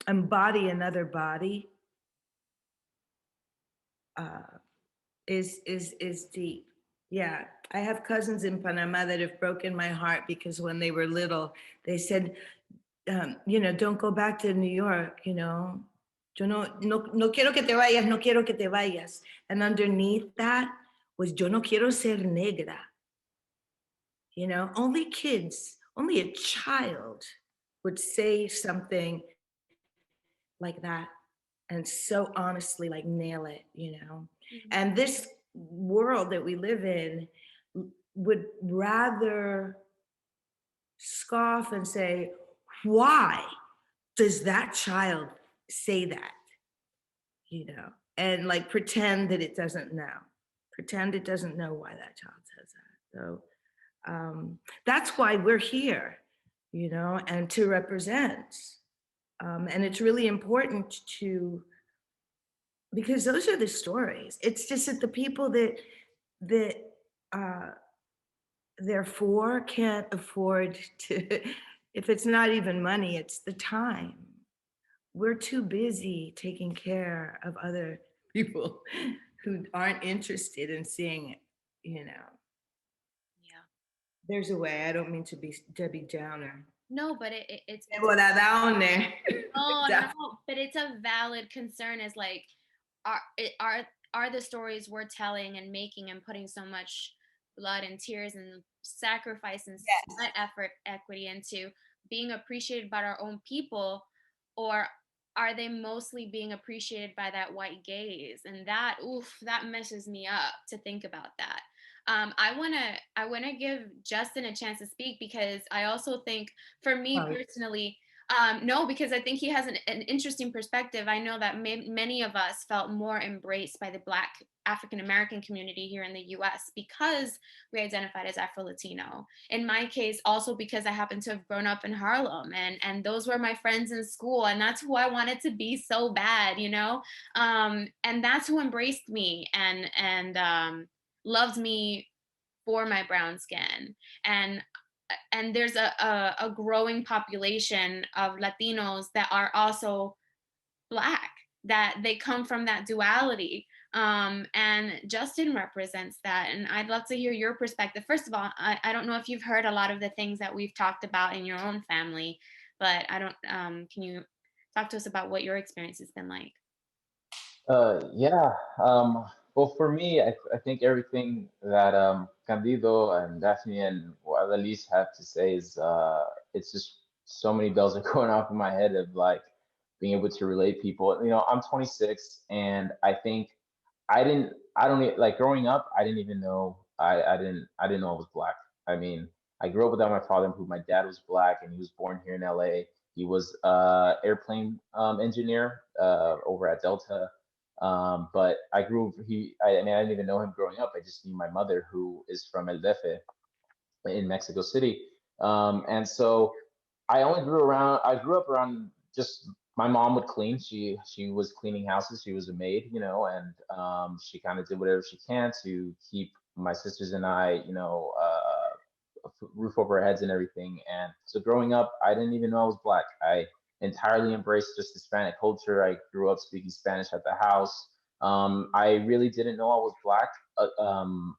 embody another body is deep. Yeah, I have cousins in Panama that have broken my heart because when they were little, they said, you know, don't go back to New York, you know. Yo no quiero que te vayas, no quiero que te vayas. And underneath that was, yo no quiero ser negra. You know, only kids, only a child would say something like that and so honestly, like, nail it, you know. And this world that we live in would rather scoff and say, why does that child say that? You know, and like pretend that it doesn't know, pretend it doesn't know why that child says that. So that's why we're here, you know, and to represent. And it's really important to, because those are the stories. It's just that the people that therefore can't afford to, if it's not even money, it's the time. We're too busy taking care of other people who aren't interested in seeing it, you know. Yeah. There's a way. I don't mean to be Debbie Downer. No, but it's Deborah Downer. no, but it's a valid concern. Is like, are the stories we're telling and making and putting so much blood and tears and sacrifice and sweat, effort, equity into being appreciated by our own people, or are they mostly being appreciated by that white gaze? And that, oof, that messes me up to think about that. I wanna give Justin a chance to speak, because I also think, for me personally, no, because I think he has an interesting perspective. I know that many of us felt more embraced by the Black African American community here in the US because we identified as Afro-Latino. In my case, also because I happen to have grown up in Harlem, and those were my friends in school, and that's who I wanted to be so bad, you know? And that's who embraced me and loved me for my brown skin. And there's a growing population of Latinos that are also Black, that they come from that duality. And Justin represents that. And I'd love to hear your perspective. First of all, I don't know if you've heard a lot of the things that we've talked about in your own family, but I don't, can you talk to us about what your experience has been like? Yeah. Well, for me, I think everything that Candido and Daphne and Elise have to say is it's just so many bells are going off in my head of like being able to relate people. You know, I'm 26, and I think I don't like growing up. I didn't even know I didn't know I was Black. I mean, I grew up without my father, who my dad was Black, and he was born here in LA. He was airplane engineer over at Delta. But I grew, I mean, I didn't even know him growing up. I just knew my mother, who is from El Defe in Mexico City. And so I grew up around just, my mom would clean. She was cleaning houses. She was a maid, you know, and she kind of did whatever she can to keep my sisters and I, you know, roof over our heads and everything. And so growing up, I didn't even know I was Black. I entirely embraced just Hispanic culture. I grew up speaking Spanish at the house. I really didn't know I was Black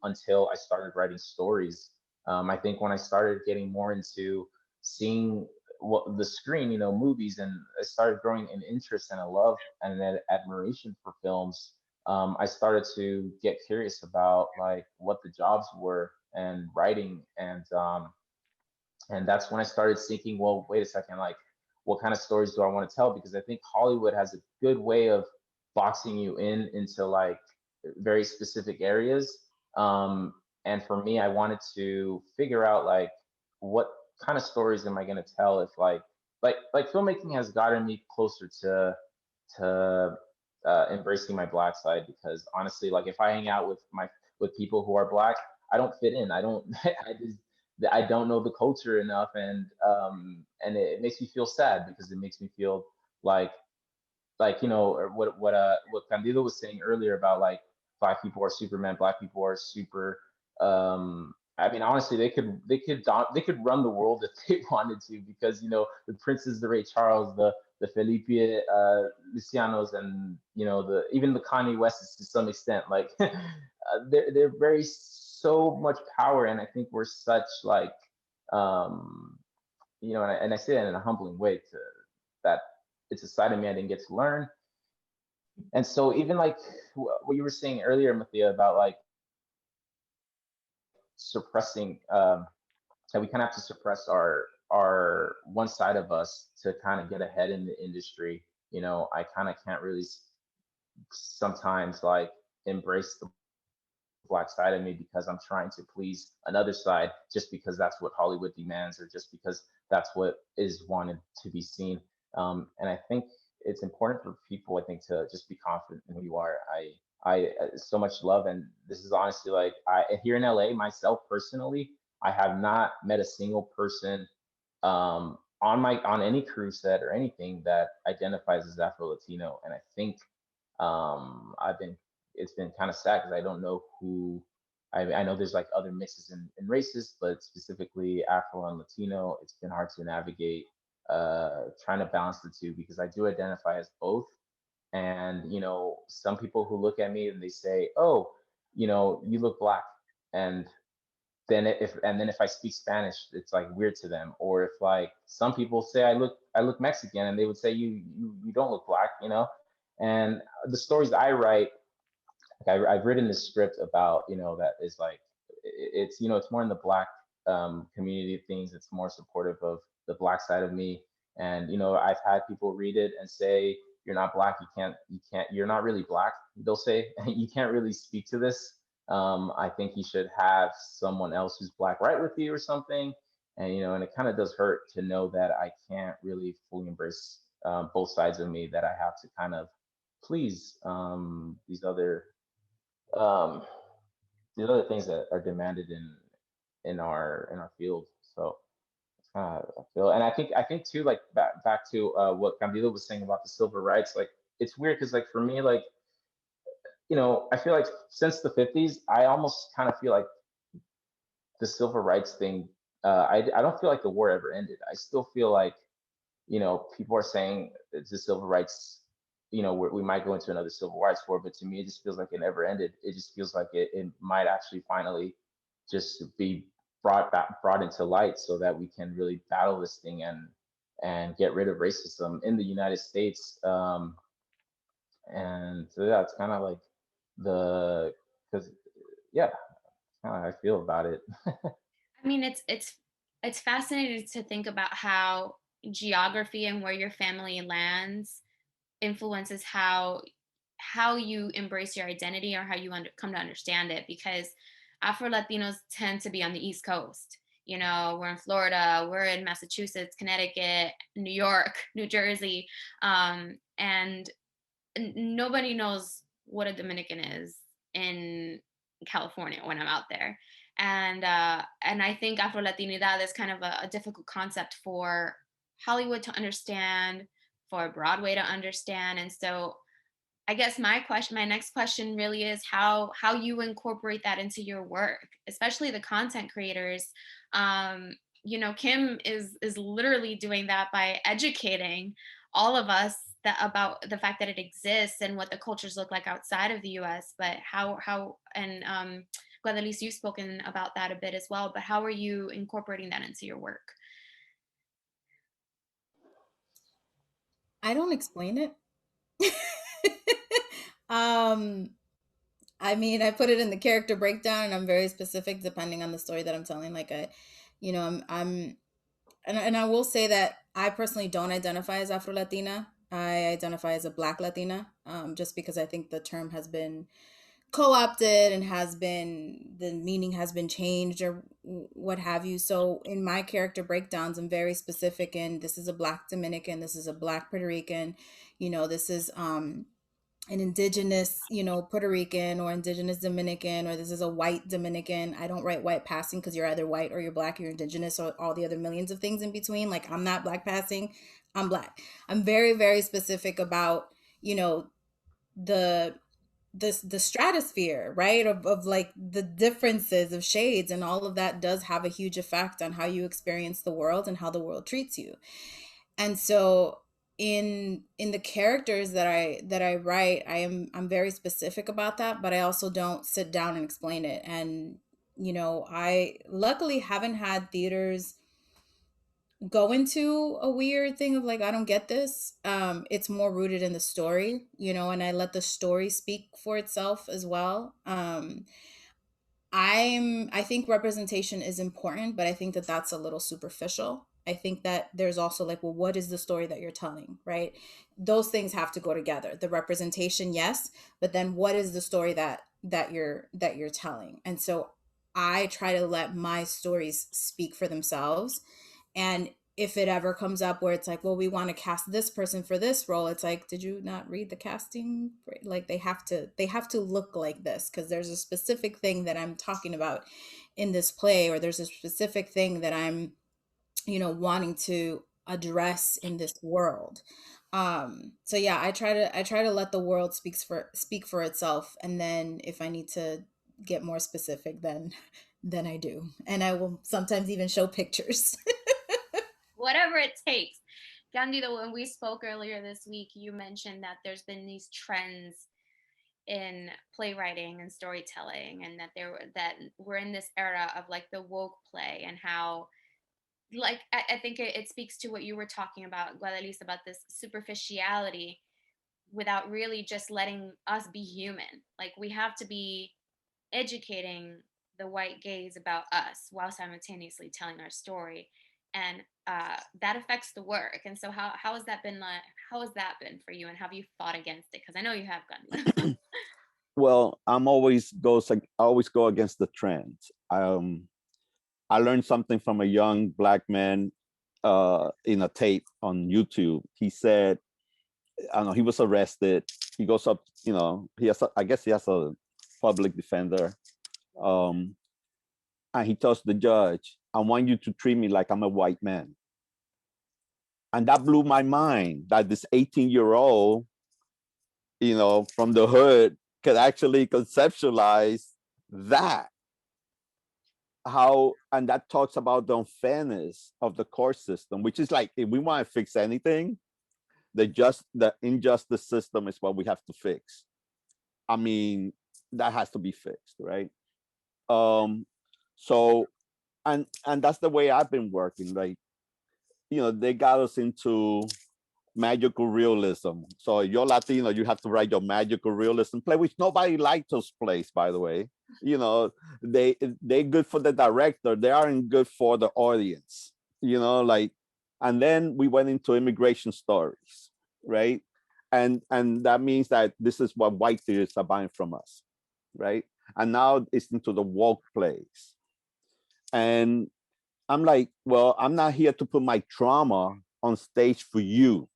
until I started writing stories. I think when I started getting more into seeing what the screen, you know, movies, and I started growing an interest and a love and an admiration for films. I started to get curious about like what the jobs were and writing, and that's when I started thinking, well, wait a second, like what kind of stories do I want to tell? Because I think Hollywood has a good way of boxing you in into like very specific areas. And for me, I wanted to figure out like what kind of stories am I going to tell if like filmmaking has gotten me closer to embracing my Black side, because honestly, like if I hang out with people who are Black, I don't fit in. I don't I don't know the culture enough, and it makes me feel sad, because it makes me feel like you know, or what Candido was saying earlier about like Black people are Superman, Black people are super. I mean, honestly, they could run the world if they wanted to, because you know the princes, the Ray Charles, the Felipe Lucianos, and you know even the Kanye Wests to some extent, like they're very so much power, and I think we're such like, um, you know, and I say that in a humbling way, to that it's a side of me I didn't get to learn. And so even like what you were saying earlier, Mathia, about like suppressing, that we kind of have to suppress our one side of us to kind of get ahead in the industry. You know, I kind of can't really sometimes like embrace the black side of me because I'm trying to please another side just because that's what Hollywood demands, or just because that's what is wanted to be seen. And I think it's important for people, I think, to just be confident in who you are. I so much love, and this is honestly like, I here in LA myself personally, I have not met a single person on any crew set or anything that identifies as Afro Latino, and I think I've been it's been kind of sad because I don't know who. I know there's like other mixes in races, but specifically Afro and Latino, it's been hard to navigate trying to balance the two, because I do identify as both. And you know, some people who look at me and they say, "Oh, you know, you look black," and then if I speak Spanish, it's like weird to them. Or if like some people say I look Mexican, and they would say you don't look black, you know. And the stories I write, like I've written this script about, you know, that is like, it's, you know, it's more in the black community things. It's more supportive of the black side of me. And you know, I've had people read it and say, "You're not black. You're not really black." They'll say, "You can't really speak to this. I think you should have someone else who's black write with you or something." And you know, and it kind of does hurt to know that I can't really fully embrace both sides of me, that I have to kind of please um, these other things that are demanded in our field. So I feel, and I think too, like back to what Candido was saying about the civil rights. Like, it's weird because like for me, like, you know, I feel like since the 50s, I almost kind of feel like the civil rights thing. I don't feel like the war ever ended. I still feel like, you know, people are saying it's the civil rights. You know, we might go into another civil rights war, but to me, it just feels like it never ended. It just feels like it might actually finally just be brought into light, so that we can really battle this thing and get rid of racism in the United States. And so yeah, it's kind of like the because yeah, kind of how I feel about it. I mean, it's fascinating to think about how geography and where your family lands influences how you embrace your identity, or how you come to understand it. Because Afro Latinos tend to be on the East Coast. You know, we're in Florida, we're in Massachusetts, Connecticut, New York, New Jersey, and nobody knows what a Dominican is in California when I'm out there. And I think Afro Latinidad is kind of a difficult concept for Hollywood to understand, for Broadway to understand. And so I guess my next question really is how you incorporate that into your work, especially the content creators. You know, Kim is literally doing that by educating all of us about the fact that it exists and what the cultures look like outside of the U.S. But how and Guadalis, you've spoken about that a bit as well. But how are you incorporating that into your work? I don't explain it. um, I mean, I put it in the character breakdown, and I'm very specific depending on the story that I'm telling. Like you know, and I will say that I personally don't identify as Afro Latina. I identify as a Black Latina, just because I think the term has been co-opted and the meaning has been changed or what have you. So in my character breakdowns, I'm very specific in, this is a Black Dominican, this is a Black Puerto Rican, you know, this is an indigenous, you know, Puerto Rican or indigenous Dominican, or this is a white Dominican. I don't write white passing because you're either white or you're Black, you're indigenous, or all the other millions of things in between. Like, I'm not Black passing, I'm Black. I'm very, very specific about, you know, the stratosphere, right, of like the differences of shades, and all of that does have a huge effect on how you experience the world and how the world treats you. And so in the characters that I write, I'm very specific about that, but I also don't sit down and explain it. And You know, I luckily haven't had theaters go into a weird thing of like, I don't get this. It's more rooted in the story, you know, and I let the story speak for itself as well. I think representation is important, but I think that that's a little superficial. I think that there's also like, well, what is the story that you're telling, right? Those things have to go together. The representation, yes, but then what is the story that you're telling? And so I try to let my stories speak for themselves. And if it ever comes up where it's like, well, we want to cast this person for this role, it's like, did you not read the casting? Like they have to look like this because there's a specific thing that I'm talking about in this play, or there's a specific thing that I'm, wanting to address in this world. So yeah, I try to let the world speak for itself, and then if I need to get more specific, then I do, and I will sometimes even show pictures. Whatever it takes. Candido, when we spoke earlier this week, you mentioned that there's been these trends in playwriting and storytelling, and that we're in this era of like the woke play, and how, like, I think it speaks to what you were talking about, Guadalis, about this superficiality without really just letting us be human. Like, we have to be educating the white gaze about us while simultaneously telling our story, and that affects the work. And so how has that been, like, how has that been for you, and have you fought against it? Because I know you have, Gandhi. Well, I always go against the trends. I learned something from a young black man in a tape on YouTube. He said, I don't know, he was arrested. He goes up, I guess he has a public defender. And he tells the judge, I want you to treat me like I'm a white man. And that blew my mind, that this 18-year-old, from the hood could actually conceptualize that. And that talks about the unfairness of the court system, which is like, if we want to fix anything, the injustice system is what we have to fix. I mean, that has to be fixed, right? So, and that's the way I've been working. Like, they got us into magical realism. So if you're Latino, you have to write your magical realism play, which nobody liked those plays, by the way. They're good for the director. They aren't good for the audience. And then we went into immigration stories, right? And that means that this is what white theaters are buying from us, right? And now it's into the woke plays. And I'm like, well, I'm not here to put my trauma on stage for you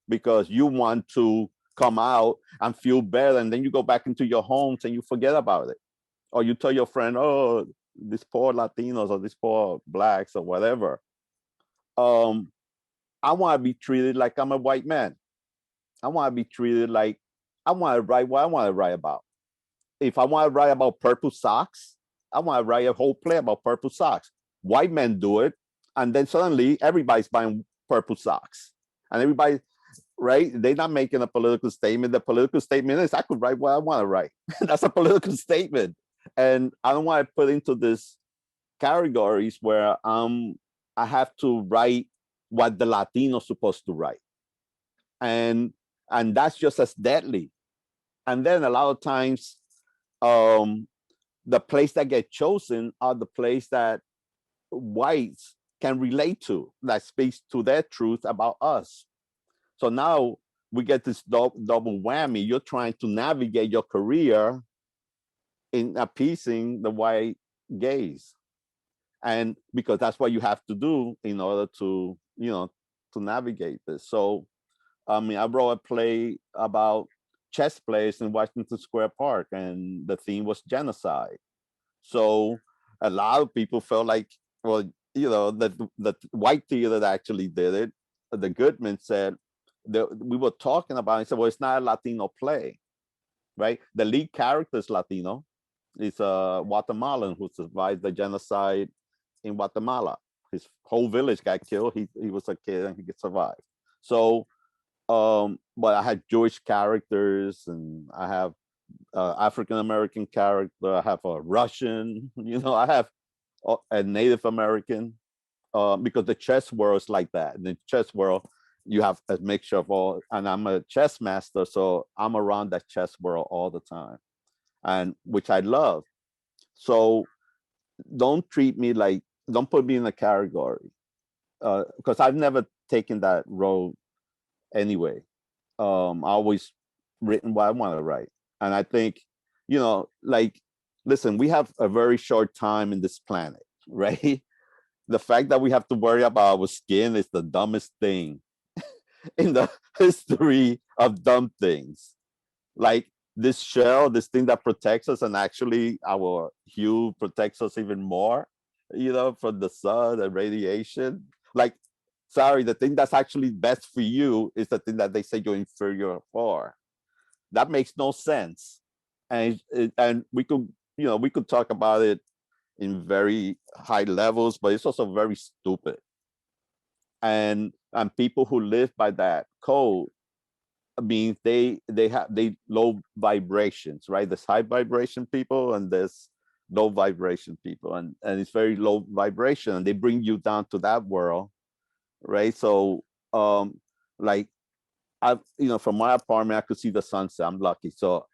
because you want to come out and feel better, and then you go back into your homes and you forget about it. Or you tell your friend, oh, these poor Latinos or these poor blacks or whatever. I want to be treated like I'm a white man. I want to be treated like I want to write what I want to write about. If I want to write about purple socks, I want to write a whole play about purple socks. White men do it, and then suddenly everybody's buying purple socks, and everybody, right? They're not making a political statement. The political statement is, I could write what I want to write. That's a political statement, and I don't want to put into this categories where I have to write what the Latino's supposed to write, and that's just as deadly. And then a lot of times, the place that get chosen are the place that whites can relate to, that speaks to their truth about us. So now we get this double whammy. You're trying to navigate your career in appeasing the white gaze, and because that's what you have to do in order to to navigate this. So I mean, I wrote a play about chess players in Washington Square Park, and the theme was genocide. So a lot of people felt like, well, the white theater that actually did it, the Goodman said that we were talking about it. He said, well, it's not a Latino play, right? The lead character is Latino. He's a Guatemalan who survived the genocide in Guatemala. His whole village got killed. He was a kid and he survived. So but I had Jewish characters, and I have African American character. I have a Russian. I have a Native American. Because the chess world is like that. In the chess world, you have a mixture of all. And I'm a chess master, so I'm around that chess world all the time, and which I love. So don't put me in a category, because I've never taken that role anyway. I always written what I want to write. And I think, listen, we have a very short time in this planet, right? The fact that we have to worry about our skin is the dumbest thing in the history of dumb things. Like this shell, this thing that protects us, and actually our hue protects us even more, from the sun and radiation. Like, sorry, the thing that's actually best for you is the thing that they say you're inferior for. That makes no sense. And we could talk about it in very high levels, but it's also very stupid. And people who live by that code, I mean, they low vibrations, right? There's high vibration people and there's low vibration people, and it's very low vibration, and they bring you down to that world, right? So, like, from my apartment, I could see the sunset. I'm lucky, so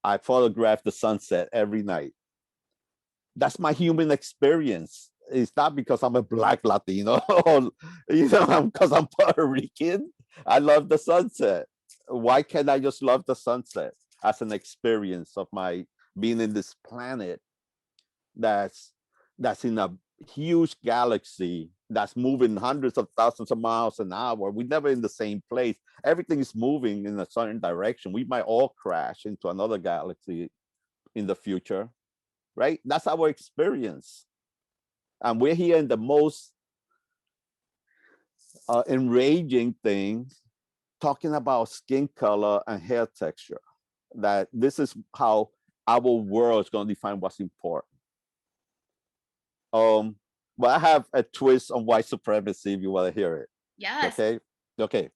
I photograph the sunset every night. That's my human experience. It's not because I'm a Black Latino, or, because I'm Puerto Rican. I love the sunset. Why can't I just love the sunset as an experience of my being in this planet that's in a huge galaxy that's moving hundreds of thousands of miles an hour? We're never in the same place. Everything is moving in a certain direction. We might all crash into another galaxy in the future, right? That's our experience. And we're here in the most enraging thing, talking about skin color and hair texture, that this is how our world is going to define what's important. But I have a twist on white supremacy if you want to hear it. Yes. Okay.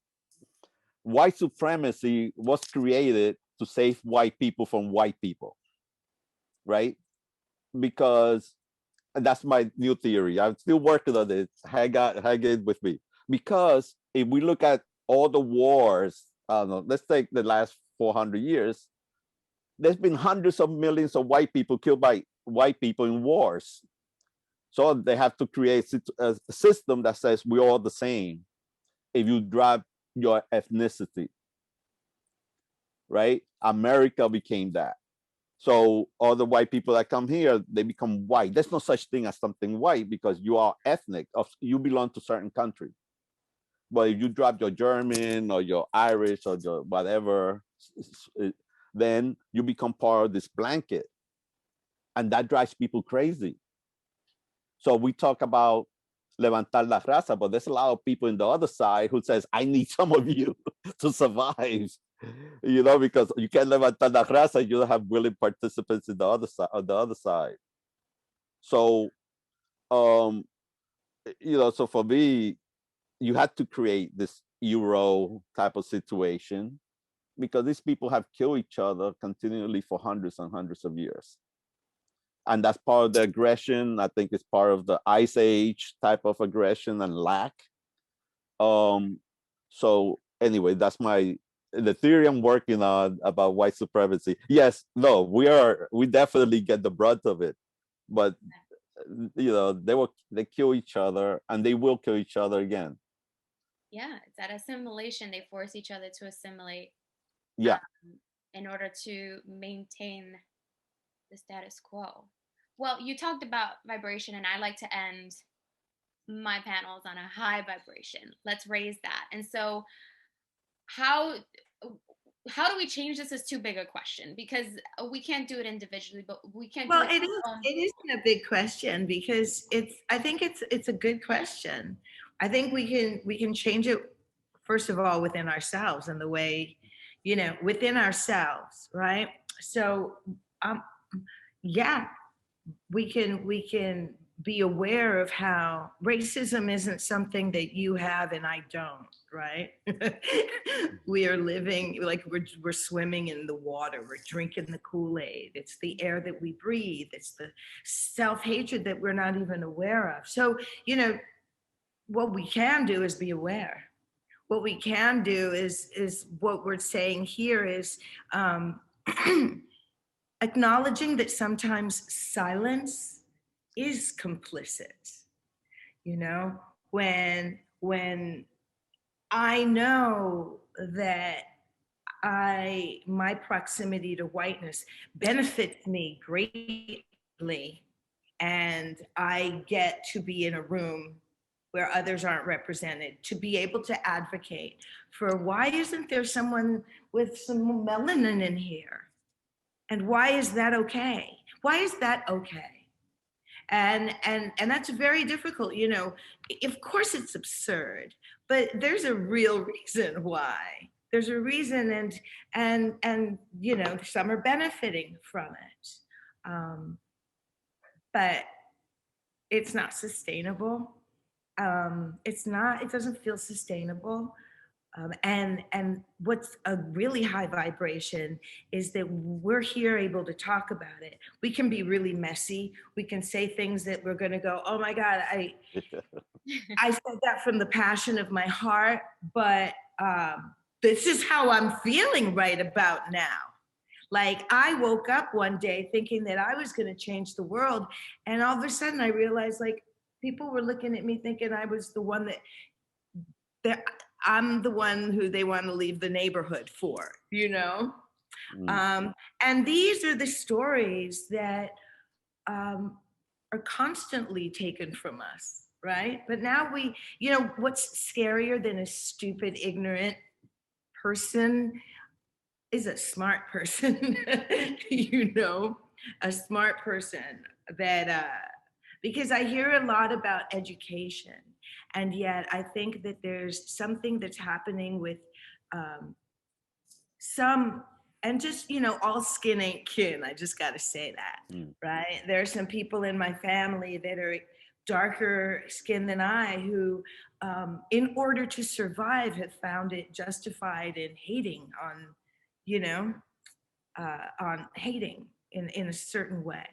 White supremacy was created to save white people from white people, right? Because, and that's my new theory. I'm still working on it. Hang it with me. Because if we look at all the wars, I don't know, let's take the last 400 years, there's been hundreds of millions of white people killed by white people in wars. So they have to create a system that says we're all the same if you drop your ethnicity, right? America became that. So all the white people that come here, they become white. There's no such thing as something white because you are ethnic. You belong to a certain country. But if you drop your German or your Irish or your whatever, then you become part of this blanket. And that drives people crazy. So we talk about levantar la raza, but there's a lot of people in the other side who says, I need some of you to survive. Because you can't levantar la raza, you don't have willing participants in the other side, on the other side. So, so for me, you had to create this Euro type of situation because these people have killed each other continually for hundreds and hundreds of years. And that's part of the aggression. I think it's part of the Ice Age type of aggression and lack. So anyway, that's the theory I'm working on about white supremacy. Yes, no, we definitely get the brunt of it, but they kill each other and they will kill each other again. Yeah, it's that assimilation. They force each other to assimilate. Yeah. In order to maintain the status quo. Well, you talked about vibration, and I like to end my panels on a high vibration. Let's raise that. And so how do we change this is too big a question, because we can't do it individually, but we can. Well, it isn't a big question because I think it's a good question. I think we can change it, first of all, within ourselves and the way, within ourselves, right? So, yeah, we can be aware of how racism isn't something that you have and I don't, right? We are living, like we're swimming in the water, we're drinking the Kool-Aid. It's the air that we breathe. It's the self-hatred that we're not even aware of. So, you know, what we can do is be aware. What we can do is what we're saying here is acknowledging that sometimes silence is complicit. You know, when I know that my proximity to whiteness benefits me greatly, and I get to be in a room where others aren't represented, to be able to advocate for why isn't there someone with some melanin in here? And why is that okay? Why is that okay? And that's very difficult, you know. Of course it's absurd, but there's a real reason why. There's a reason, and you know, some are benefiting from it. But it's not sustainable. It doesn't feel sustainable. And what's a really high vibration is that we're here able to talk about it. We can be really messy. We can say things that we're going to go, oh my God, I said that from the passion of my heart, but this is how I'm feeling right about now. Like, I woke up one day thinking that I was going to change the world. And all of a sudden I realized, like, people were looking at me thinking I was the one that I'm the one who they want to leave the neighborhood for, you know? And these are the stories that are constantly taken from us, right? But now you know, what's scarier than a stupid, ignorant person is a smart person, you know? A smart person that, because I hear a lot about education. And yet I think that there's something that's happening with and just, you know, all skin ain't kin. I just got to say that, right? There are some people in my family that are darker skin than I who, in order to survive, have found it justified in hating on, you know, on hating in a certain way.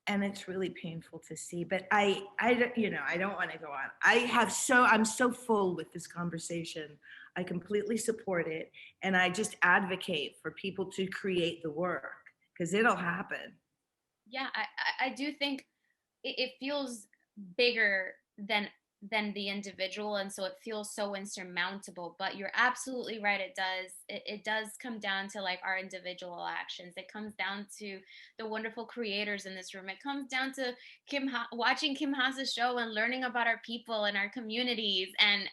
And it's really painful to see, but I you know, I don't want to go on. I'm so full with this conversation. I completely support it. And I just advocate for people to create the work, because it'll happen. Yeah, I do think it feels bigger than the individual, and so it feels so insurmountable. But you're absolutely right, it does come down to like our individual actions. It comes down to the wonderful creators in this room. It comes down to watching Kim Haas's show and learning about our people and our communities, and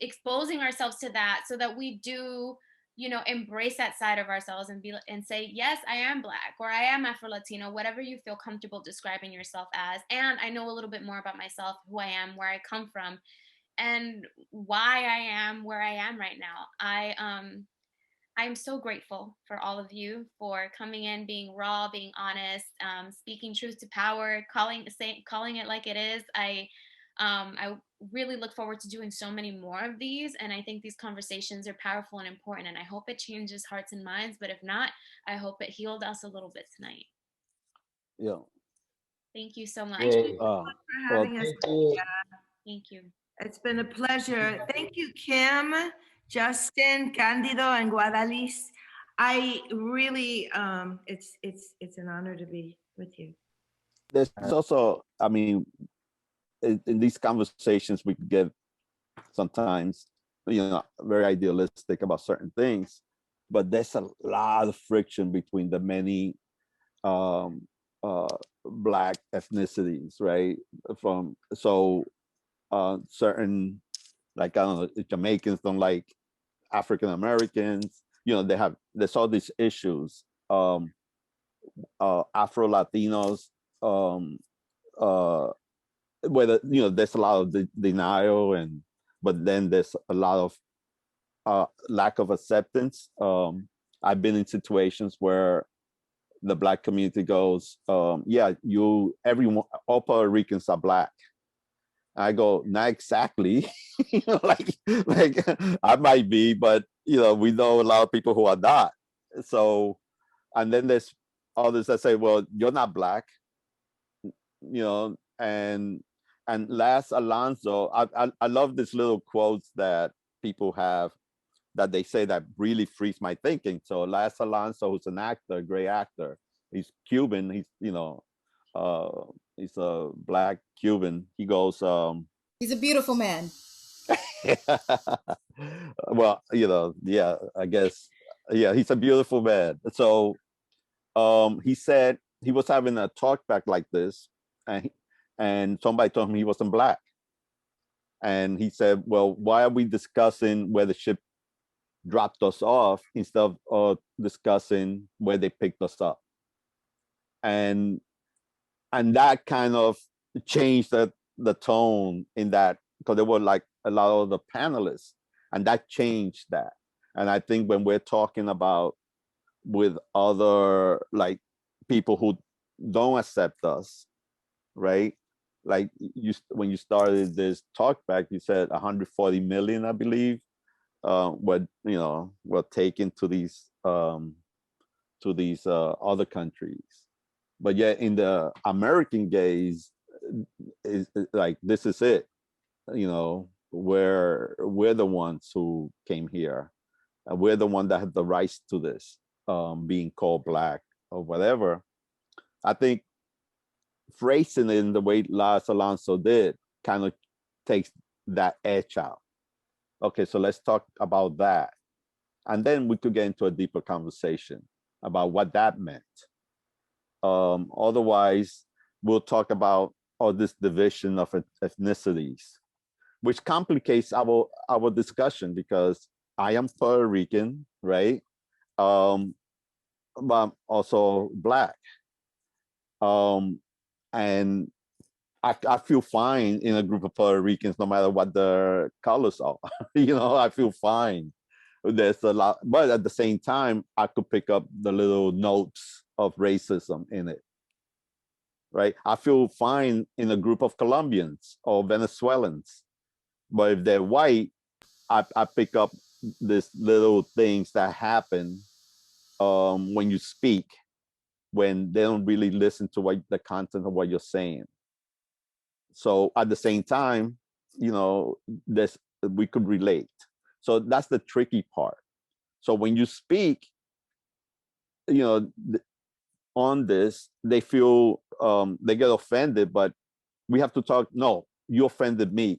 exposing ourselves to that, so that we do, you know, embrace that side of ourselves and say, yes, I am Black, or I am Afro-Latino, whatever you feel comfortable describing yourself as. And I know a little bit more about myself, who I am, where I come from, and why I am where I am right now. I'm so grateful for all of you for coming in, being raw, being honest, speaking truth to power, calling it like it is. I really look forward to doing so many more of these, and I think these conversations are powerful and important, and I hope it changes hearts and minds, but if not, I hope it healed us a little bit tonight. Yeah. Thank you so much. Yeah. Thank you for having us. Thank you. Thank you. It's been a pleasure. Thank you, Kim, Justin, Candido, and Guadalis. I really, it's an honor to be with you. There's also, I mean, in these conversations, we get sometimes, you know, very idealistic about certain things, but there's a lot of friction between the many Black ethnicities, right? Certain, like, I don't know, Jamaicans don't like African Americans. You know, there's all these issues. Afro Latinos, whether, you know, there's a lot of denial, but then there's a lot of lack of acceptance. I've been in situations where the Black community goes, yeah, everyone, all Puerto Ricans are Black. I go, not exactly. You know, like I might be, but we know a lot of people who are not. So, and then there's others that say, well, you're not Black, and last Alonso, I love these little quotes that people have that they say that really frees my thinking. So Last Alonso, who's an actor, a great actor, he's Cuban. He's a Black Cuban. He goes, he's a beautiful man. well, yeah, I guess, yeah, he's a beautiful man. So he said he was having a talk back like this, and somebody told him he wasn't Black. And he said, well, why are we discussing where the ship dropped us off instead of discussing where they picked us up? And that kind of changed the tone in that, because there were like a lot of the panelists, and that changed that. And I think when we're talking about with other like people who don't accept us, right? Like when you started this talk back, you said 140 million, I believe, were taken to these other countries. But yet in the American gaze, is like, this is it. We're the ones who came here, and we're the one that had the rights to this, being called Black or whatever. I think phrasing it in the way Lars Alonso did kind of takes that edge out. Okay, so let's talk about that. And then we could get into a deeper conversation about what that meant. Otherwise, we'll talk about this division of ethnicities, which complicates our discussion, because I am Puerto Rican, right? But I'm also Black. And I feel fine in a group of Puerto Ricans, no matter what their colors are. I feel fine. There's a lot, but at the same time, I could pick up the little notes of racism in it, right? I feel fine in a group of Colombians or Venezuelans, but if they're white, I pick up these little things that happen when you speak, when they don't really listen to the content of what you're saying. So at the same time, we could relate. So that's the tricky part. So when you speak, on this, they feel they get offended, but we have to talk. No, you offended me.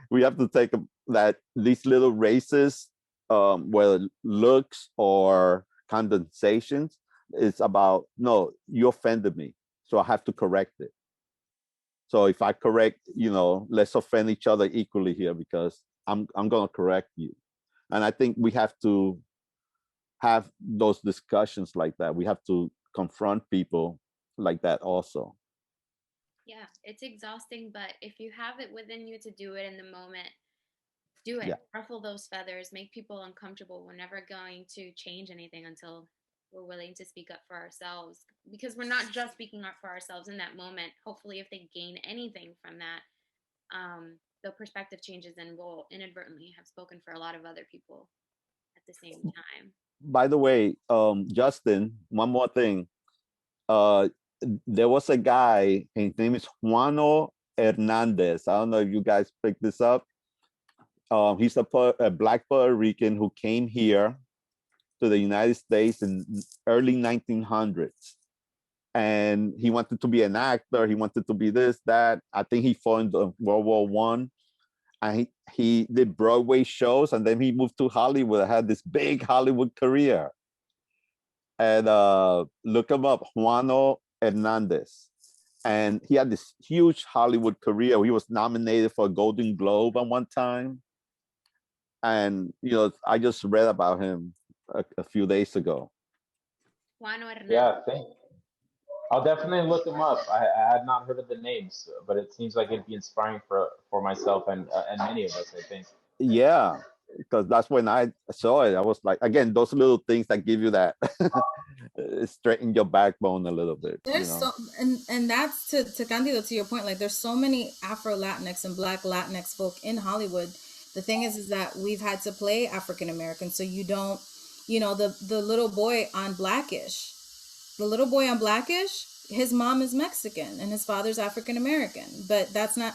We have to take that these little races, whether looks or condensations, it's about, no, you offended me, so I have to correct it. So if I correct, let's offend each other equally here, because I'm going to correct you. And I think we have to have those discussions like that. We have to confront people like that also. Yeah, it's exhausting, but if you have it within you to do it in the moment, do it. Yeah. Ruffle those feathers, make people uncomfortable. We're never going to change anything until we're willing to speak up for ourselves, because we're not just speaking up for ourselves in that moment. Hopefully, if they gain anything from that, the perspective changes, and will inadvertently have spoken for a lot of other people at the same time. By the way, Justin, one more thing. There was a guy, his name is Juano Hernandez. I don't know if you guys picked this up. He's a Black Puerto Rican who came here to the United States in early 1900s. And he wanted to be an actor. He wanted to be this, that. I think he fought in World War I. And he did Broadway shows, and then he moved to Hollywood. Had this big Hollywood career. And look him up, Juano Hernandez. And he had this huge Hollywood career. He was nominated for a Golden Globe at one time. And, I just read about him a few days ago. Juano Hernandez. Yeah, I'll definitely look him up. I had not heard of the names, but it seems like it'd be inspiring for myself and many of us, I think. Yeah, because that's when I saw it. I was like, again, those little things that give you that straighten your backbone a little bit. There's so, and that's to Candido, to your point, like there's so many Afro Latinx and Black Latinx folk in Hollywood. The thing is that we've had to play African American, so you don't, the little boy on Blackish, his mom is Mexican and his father's African American, but that's not,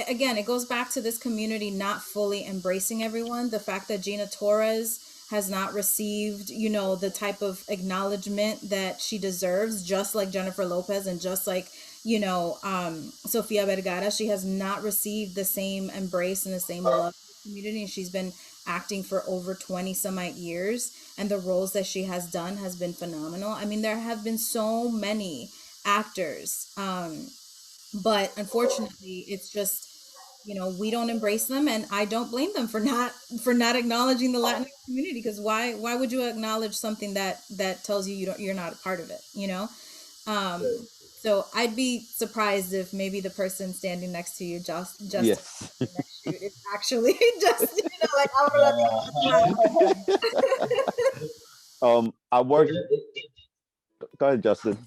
again, it goes back to this community not fully embracing everyone. The fact that Gina Torres has not received, the type of acknowledgement that she deserves, just like Jennifer Lopez and just like, Sofia Vergara, she has not received the same embrace and the same love in the community. And she's been acting for over 20 some odd years. And the roles that she has done has been phenomenal. I mean, there have been so many actors, but unfortunately it's just, we don't embrace them, and I don't blame them for not acknowledging the Latinx community, because why would you acknowledge something that tells you you're not a part of it, so I'd be surprised if maybe the person standing next to you just yes. next to you is actually just like I work. Go ahead, Justin.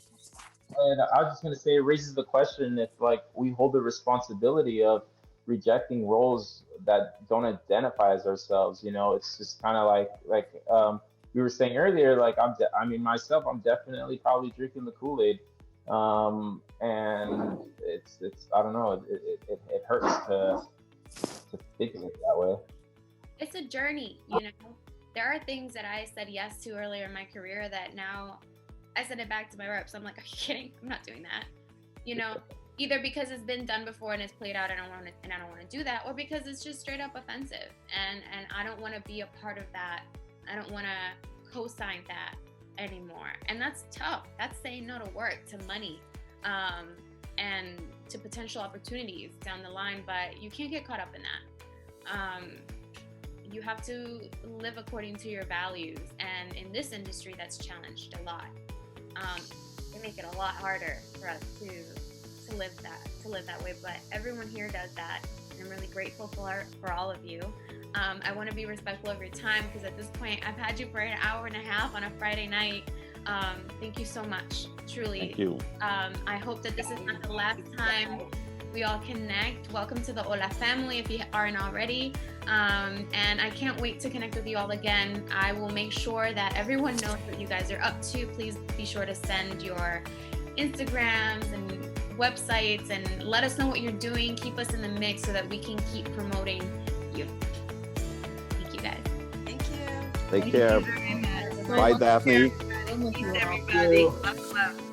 And I was just going to say, it raises the question if like we hold the responsibility of rejecting roles that don't identify as ourselves. It's just kind of like we were saying earlier, like myself, I'm definitely probably drinking the Kool-Aid, and it's I don't know, it hurts to think of it that way. It's a journey, There are things that I said yes to earlier in my career that now I send it back to my reps. I'm like, are you kidding? I'm not doing that. Either because it's been done before and it's played out and I don't want to do that, or because it's just straight up offensive and I don't want to be a part of that. I don't want to co-sign that anymore. And that's tough. That's saying no to work, to money, and to potential opportunities down the line, but you can't get caught up in that. You have to live according to your values, and in this industry that's challenged a lot. They make it a lot harder for us to live that way, but everyone here does that, and I'm really grateful for all of you. I want to be respectful of your time, because at this point I've had you for an hour and a half on a Friday night. Thank you so much, truly. Thank you. I hope that this is not the last time we all connect. Welcome to the HOLA family if you aren't already. And I can't wait to connect with you all again. I will make sure that everyone knows what you guys are up to. Please be sure to send your Instagrams and websites and let us know what you're doing. Keep us in the mix so that we can keep promoting you. Thank you guys. Thank you. Take care. Bye, Daphne. Thanks, everybody. Love.